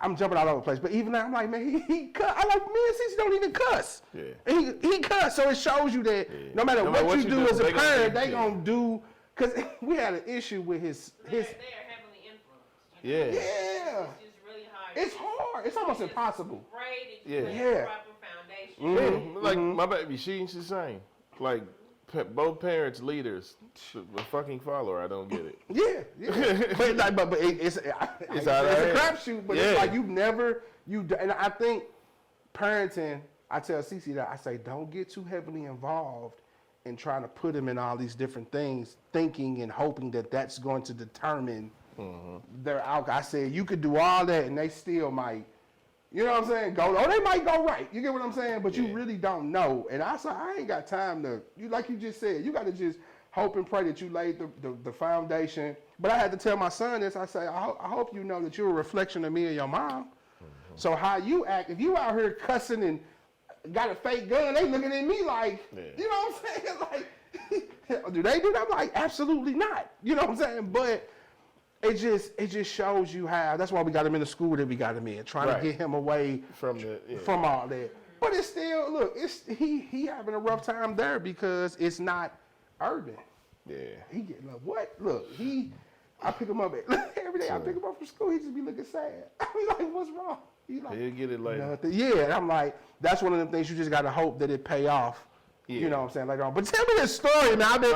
I'm jumping all over the place, but even now I'm like, man, he cuss. I like, me and Cece don't even cuss. Yeah. And he cuss, so it shows you that no matter what you do as a parent, they gonna do. Cause we had an issue with his. They are heavily influenced. Yeah. It's really hard. It's hard. It's almost impossible. Right. It's proper foundation. Like my baby, she's the same. Like both parents leaders, a fucking follower. I don't get it. Yeah. but it's a crapshoot. But it's like and I think parenting. I tell Cece that I say don't get too heavily involved in trying to put him in all these different things, thinking and hoping that that's going to determine they're out. I said, you could do all that and they still might, you know what I'm saying, go, they might go right. You get what I'm saying? But you really don't know. And I said, I ain't got time to, like you just said, you got to just hope and pray that you laid the foundation. But I had to tell my son this. I say, I hope you know that you're a reflection of me and your mom. So how you act, if you out here cussing and got a fake gun, they looking at me like, you know what I'm saying? Like, do they do that? I'm like, absolutely not. You know what I'm saying? But it just shows you how. That's why we got him in the school that we got him in, trying to get him away from all that. But it's still, look, he having a rough time there because it's not urban. Yeah. He getting like, what? Look, I pick him up every day. I pick him up from school. He just be looking sad. I be like, what's wrong? He like, he'll get it later. Nothing. Yeah, and I'm like, that's one of them things you just got to hope that it pay off. Yeah. You know what I'm saying, later on. But tell me this story, man. I've been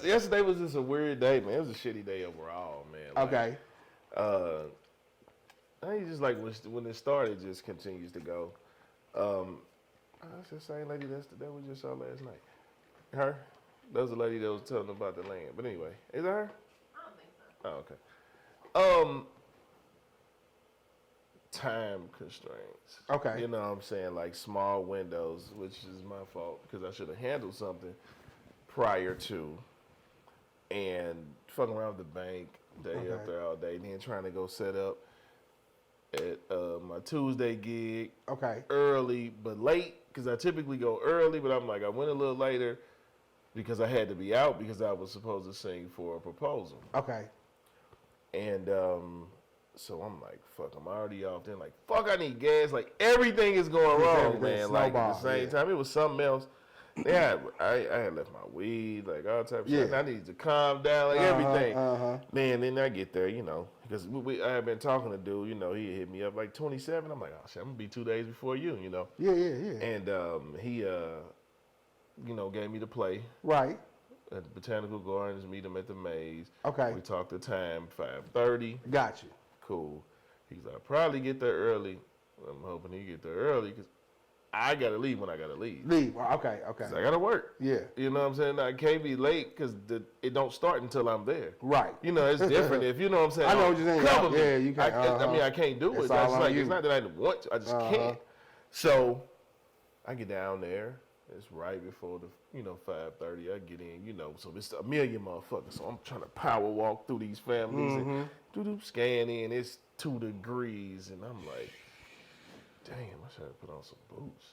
yesterday was just a weird day, man. It was a shitty day overall, man. Like, okay. I think just like when it started, it just continues to go. That's the same lady that we just saw last night. Her? That was the lady that was telling about the land. But anyway, is that her? I don't think so. Oh, okay. Time constraints. Okay. You know what I'm saying? Like small windows, which is my fault because I should have handled something prior to and fucking around with the bank day up there all day, then trying to go set up at my Tuesday gig. Okay. Early, but late because I typically go early, but I'm like, I went a little later because I had to be out because I was supposed to sing for a proposal. Okay. And so I'm like, fuck, I'm already off. Then like, fuck, I need gas. Like everything is going wrong, man. Like at the same time, it was something else. Yeah, I had left my weed, like all type of shit. I needed to calm down, like everything. Man, then I get there, you know, because I had been talking to dude, you know, he hit me up like 27. I'm like, oh shit, I'm gonna be 2 days before you, you know. Yeah. And he, you know, gave me the play. Right. At the Botanical Gardens, meet him at the maze. Okay. We talked the time, 5:30. Got you. Cool. He's like, I'll probably get there early. I'm hoping he get there early because I got to leave when I got to leave. Well, okay. I got to work. Yeah. You know what I'm saying? I can't be late because it don't start until I'm there. Right. You know, it's different if, you know what I'm saying? I know what you're saying. Cover me. Yeah, you can't. I mean, I can't do it. It's like, it's not that I don't want to. I just can't. So I get down there. It's right before the, 5:30. I get in, so it's a million motherfuckers. So I'm trying to power walk through these families and scan in. It's 2 degrees, and I'm like, damn, I should have put on some boots.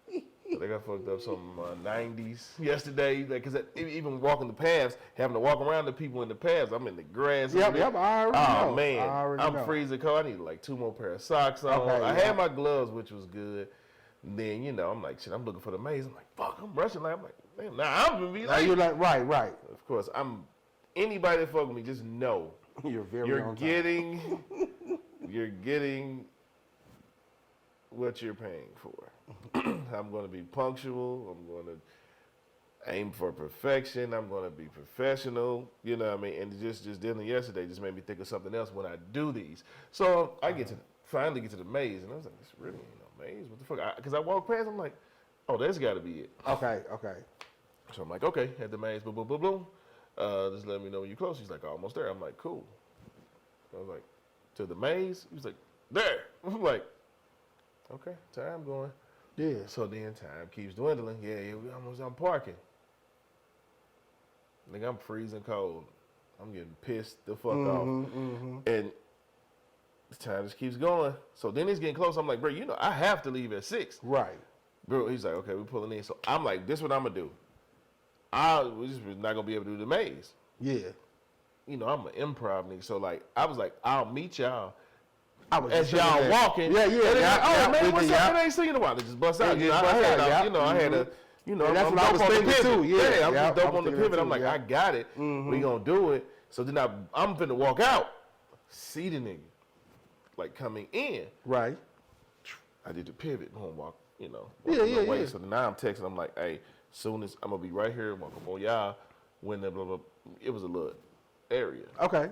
I think I fucked up some 90s yesterday. Because even walking the paths, having to walk around the people in the paths, I'm in the grass. Yep, I already know. Man, I'm know. freezing cold. I need like 2 more pair of socks on. Okay, I had my gloves, which was good. And then, I'm like, shit, I'm looking for the maze. I'm like, fuck, I'm rushing. I'm like, damn, now I'm gonna be late. You're like, right. Of course, anybody that fuck with me, just know you're getting what you're paying for. I'm gonna be punctual. I'm gonna aim for perfection. I'm gonna be professional. You know what I mean? And just dealing yesterday just made me think of something else when I do these. So I finally get to the maze, and I was like, this really ain't no maze. What the fuck? Because I walked past, I'm like, oh, that's got to be it. Okay. So I'm like, okay, at the maze, boom, boom, boom, boom. Just let me know when you're close. He's like, almost there. I'm like, cool. I was like, to the maze? He was like, there. I'm like, okay, time going. Yeah. So then time keeps dwindling. Yeah, I'm parking. Nigga, I'm freezing cold. I'm getting pissed the fuck off. And the time just keeps going. So then it's getting close. I'm like, bro, I have to leave at 6. Right. Bro, he's like, okay, we're pulling in. So I'm like, this is what I'm going to do. We're just not going to be able to do the maze. Yeah. I'm an improv nigga. So, like, I was like, I'll meet y'all as y'all walking. Yeah. Man, what's up? I ain't seen in a while. They just bust out. I had a, and that's what I was thinking too. Yeah, I'm just dope on the pivot. I'm like, I got it. We going to do it. So then I'm finna walk out. See the nigga. Like coming in. Right. I did the pivot, home walk, Yeah. So now I'm texting, I'm like, hey, soon as I'm gonna be right here, walking on y'all, when the blah, blah, it was a little area. Okay.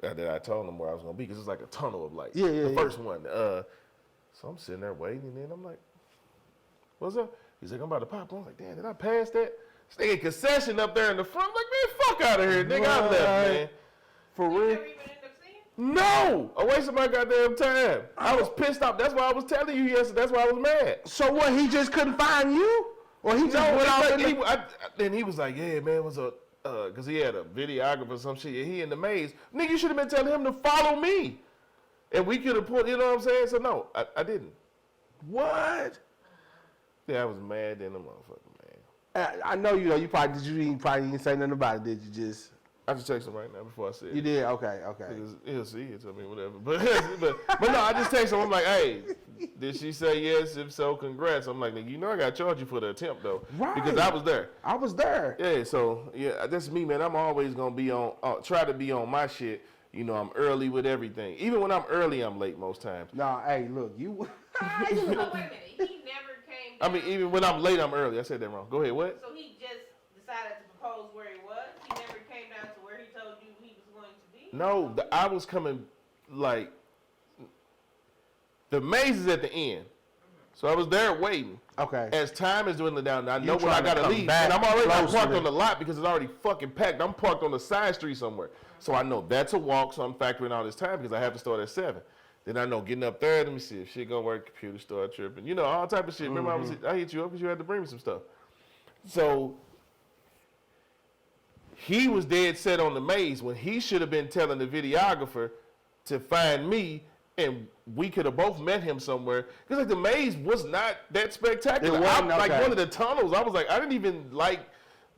That I told them where I was gonna be, because it's like a tunnel of light. The first one. So I'm sitting there waiting, and then I'm like, what's up? He's like, I'm about to pop. I was like, damn, did I pass that? This nigga concession up there in the front. I'm like, man, fuck out of here, nigga. I left, man. For You real? never even end up seeing? No, I wasted my goddamn time. I was pissed off. That's why I was telling you yesterday. That's why I was mad. So what? He just couldn't find you, or he just went off? Like, then he was like, yeah, man, what's up? Because he had a videographer or some shit. He in the maze. Nigga, you should have been telling him to follow me. And we could have put, you know what I'm saying? So, no, I didn't. What? Yeah, I was mad in the motherfucker, man. I know you know. You probably didn't say nothing about it, did you? Just I just text him right now before I said you it. did. Okay. Because he'll see it. I mean, whatever. But no, I just text him. I'm like, hey, did she say yes? If so, congrats. I'm like, nigga, you know I got to charge you for the attempt, though. Right. Because I was there. I was there. Yeah, so, yeah, that's me, man. I'm always going to be on, try to be on my shit. You know, I'm early with everything. Even when I'm early, I'm late most times. Nah, hey, look, you. So wait a minute, he never came down. I mean, even when I'm late, I'm early. I said that wrong. Go ahead, what? So he just decided to propose where he was? He never came down to where he told you he was going to be? No, I was coming, like, the maze is at the end. So I was there waiting. Okay. As time is dwindling down, I know You when I trying to gotta come leave. back And I'm already not closer parked to- on the lot because it's already fucking packed. I'm parked on the side street somewhere. So I know that's a walk, so I'm factoring all this time because I have to start at 7. Then I know getting up there, let me see if shit gonna work, computer start tripping. You know, all type of shit. Remember I hit you up because you had to bring me some stuff. So he was dead set on the maze when he should have been telling the videographer to find me, and we could have both met him somewhere. Because like the maze was not that spectacular. It wasn't, Like okay. one of the tunnels, I was like, I didn't even like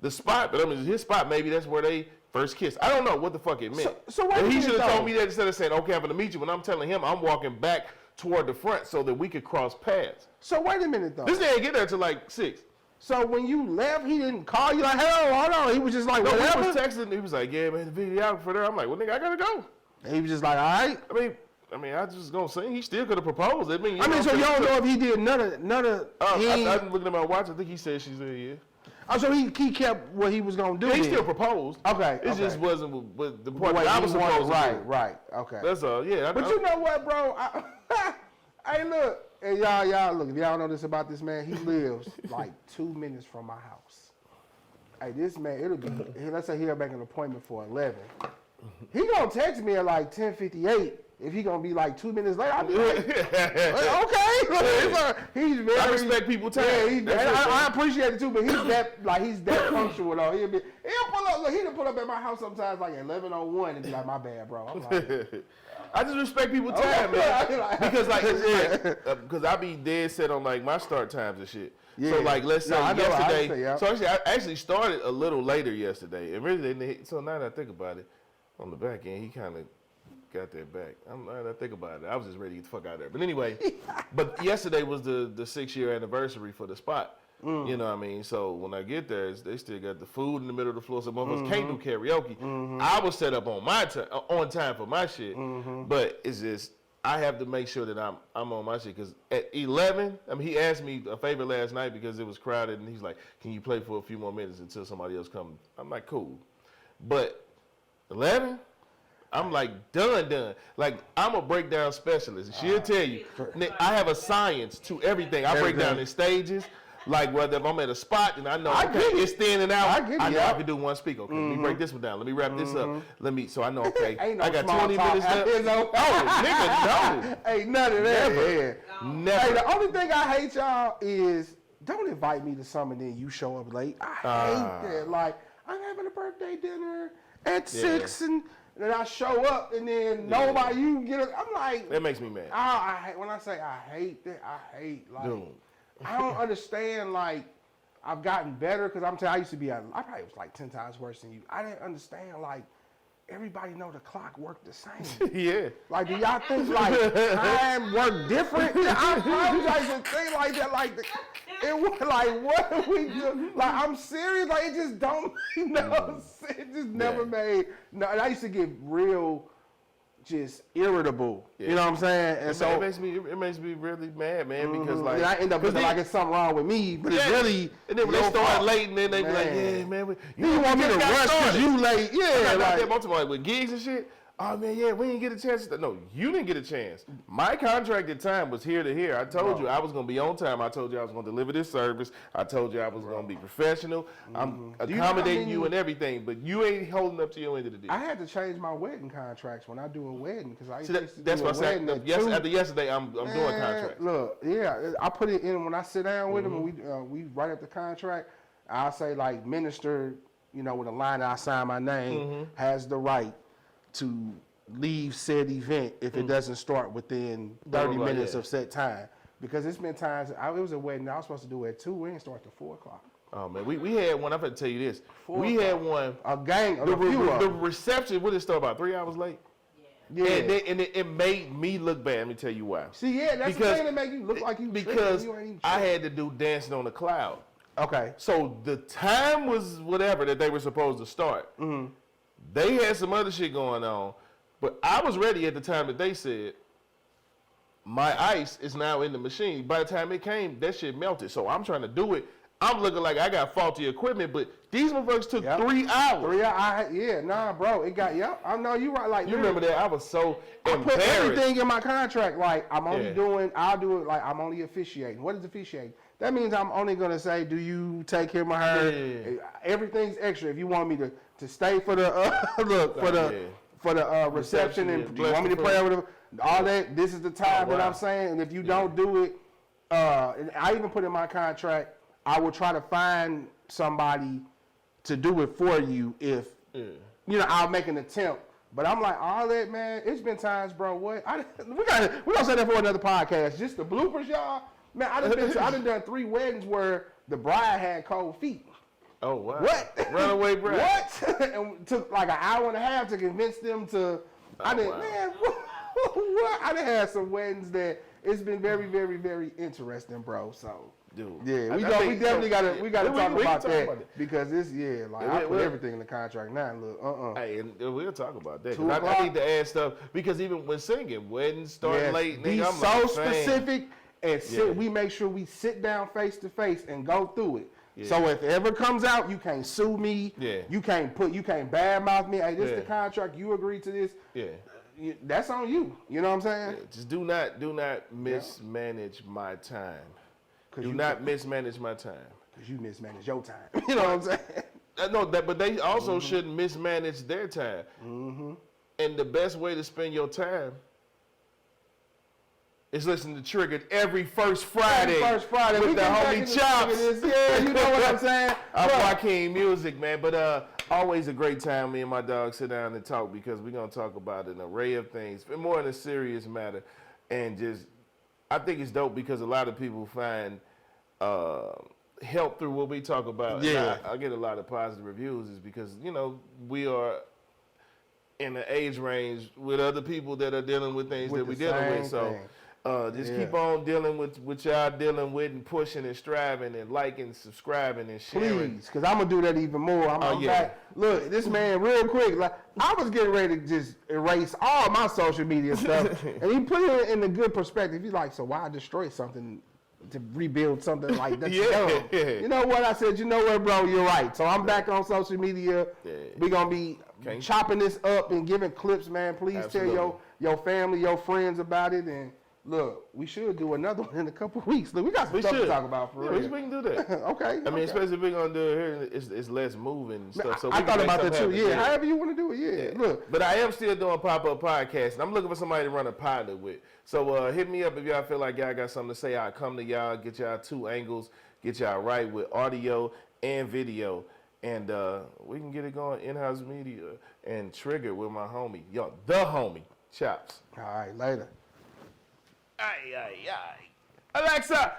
the spot, but I mean his spot, maybe that's where they first kissed. I don't know what the fuck it meant. So wait a and he minute, should have though. told me that instead of saying, okay, I'm gonna meet you. When I'm telling him I'm walking back toward the front so that we could cross paths. So wait a minute though. This nigga didn't get there till like 6. So when you left, he didn't call you like, "Hello, hold on." He was just like, No, "Whatever." he was texting. He was like, yeah, man, the videographer there. I'm like, well, nigga, I gotta go. And he was just like, "All right." I mean, I just gonna say he still could have proposed. I mean, So you don't know if he did none of. I'm looking at my watch. I think he said she said yeah. Oh, so he kept what he was gonna do. Yeah, he then. still proposed. Okay, It okay. just wasn't with the The part way that I he was wanted- supposed to do. Right. Okay. That's all. Yeah. But you know what, bro? Hey, look, and y'all look. If y'all know this about this man, he lives like 2 minutes from my house. Hey, this man, it'll be. Let's say he'll make an appointment for 11. He gonna text me at like 10:58. If he gonna be like 2 minutes late, I'll be like, okay. He's very. I respect people's time. Yeah, I appreciate it too, but he's that punctual though. He'll pull up. Look, he'll pull up at my house sometimes like 11:01 and be like, my bad, bro. I'm like, I just respect people's time, man. Because because I be dead set on like my start times and shit. Yeah. So like, let's say No, I know, yesterday. yeah. So I actually started a little later yesterday, and really, so now that I think about it, on the back end, he kind of got that back. Now that I think about it, I was just ready to get the fuck out of there. But anyway, but yesterday was the 6-year anniversary for the spot. You know what I mean? So when I get there, they still got the food in the middle of the floor. So motherfuckers can't do karaoke. I was set up on my on time for my shit, but it's just I have to make sure that I'm on my shit because at 11, I mean he asked me a favor last night because it was crowded, and he's like, "Can you play for a few more minutes until somebody else comes?" I'm like, "Cool," but 11. I'm like done. Like I'm a breakdown specialist. And she'll tell you, I have a science to everything. I break down in stages. Like whether if I'm at a spot and I know it's standing out, I know I can do one speak. Okay, let me break this one down. Let me wrap this up. So I know. Okay, Ain't no I got small 20 talk minutes after left. it's over. Oh, nigga, no. Ain't none of that. Never. Never. Hey, the only thing I hate y'all is don't invite me to something and then you show up late. I hate that. Like I'm having a birthday dinner at 6 and then I show up and then nobody you get it. I'm like That makes me mad. I hate when I say I hate that. I hate like Dude. I don't understand like I've gotten better because I'm telling you, I used to be I probably was like 10 times worse than you. I didn't understand like everybody know the clock worked the same. Yeah. Like, do y'all think like time work different? I used to think like that. Like, it was like, what do we do? Like, I'm serious. Like, it just don't make no sense. It just never made. No, and I used to get real, just irritable. Yeah. You know what I'm saying? And so it makes me really mad, man, because like then I end up looking like it's something wrong with me, but it's really. And then when they your start fault. late, and then they be like, Man. yeah, man, You want me to rush because you late? Yeah, Like like. that multiple like with gigs and shit. oh man, yeah, we didn't get a chance. No, you didn't get a chance. My contracted time was here to here. I told you I was going to be on time. I told you I was going to deliver this service. I told you I was going to be professional. I'm accommodating you and everything, but you ain't holding up to your end of the deal. I had to change my wedding contracts when I do a wedding because I used to that's do a what I wedding said. After yesterday, I'm doing contracts. Look, yeah, I put it in when I sit down with them and we write up the contract. I'll say like minister, with a line that I sign my name, has the right to leave said event if it doesn't start within 30 minutes of set time. Because it's been times, it was a wedding I was supposed to do at 2, we didn't start till 4 o'clock. Oh man, we had one, I'm going to tell you this. We had one. A gang, the reception, what did it start about, 3 hours late? Yeah. And it made me look bad, let me tell you why. See, that's the thing that make you look like you because you ain't even I had to do Dancing on the Cloud. Okay. So the time was whatever that they were supposed to start. They had some other shit going on, but I was ready at the time that they said, my ice is now in the machine. By the time it came, that shit melted. So I'm trying to do it. I'm looking like I got faulty equipment, but these motherfuckers took 3 hours. 3 hours, bro. It got, I know you right. Like, you remember that? I was so embarrassed. I put everything in my contract. Like, I'm only I'll do it like I'm only officiating. What is officiating? That means I'm only going to say, do you take him or her? Yeah. Everything's extra. If you want me to stay for the, reception and do you want me to pray over them? All that, this is the time that I'm saying. And if you don't do it, and I even put in my contract, I will try to find somebody to do it for you if, I'll make an attempt. But I'm like, all that, man, it's been times, bro, we're going to say that for another podcast. Just the bloopers, y'all. Man, I done done 3 weddings where the bride had cold feet. Oh, wow. What? Runaway bride. What? And it took like an hour and a half to convince them to, man, what? I done had some weddings that it's been very, very, very interesting, bro, so. Dude, yeah, we definitely gotta talk about that because it's I put everything in the contract now. Look, Hey, and we'll talk about that. I need to add stuff because even when singing, weddings start late. Be nigga, I'm so like, specific and sit. We make sure we sit down face to face and go through it. Yeah. So if it ever comes out, you can't sue me. Yeah. You can't badmouth me. Hey, this is the contract. You agreed to this. Yeah. That's on you. You know what I'm saying? Yeah. Just do not mismanage my time. Do not mismanage my time. Because you mismanage your time. You know what I'm saying? No, but they also shouldn't mismanage their time. And the best way to spend your time is listening to Triggered every first Friday. With the homie Chops. Yeah, you know what I'm saying? I'm JOAQUIN Music, man. But always a great time. Me and my dog sit down and talk because we're going to talk about an array of things, but more in a serious matter. And just, I think it's dope because a lot of people find help through what we talk about. Yeah. I get a lot of positive reviews is because, we are in an age range with other people that are dealing with things that we're dealing with. So keep on dealing with what y'all dealing with and pushing and striving and liking, subscribing and sharing. Please, because I'm going to do that even more. I'm back. Look, this man, real quick, like I was getting ready to just erase all my social media stuff. And he put it in a good perspective. He's like, so why destroy something to rebuild something like that? You know what? I said, you know what, bro, you're right. So I'm back on social media. Yeah. We're going to be chopping this up and giving clips, man. Please tell your family, your friends about it. And look, we should do another one in a couple of weeks. Look, we got some stuff to talk about for real. We can do that. Okay. I mean, especially if we're going to do it here, it's less moving and stuff. So I thought about that too. Yeah, however you want to do it. Yeah. Look. But I am still doing pop-up podcasts, and I'm looking for somebody to run a pilot with. So hit me up if y'all feel like y'all got something to say. I'll come to y'all, get y'all 2 angles, get y'all right with audio and video. And we can get it going. Enhouse Media and Trigger with my homie. The homie, Chops. All right, later. Aye. Alexa.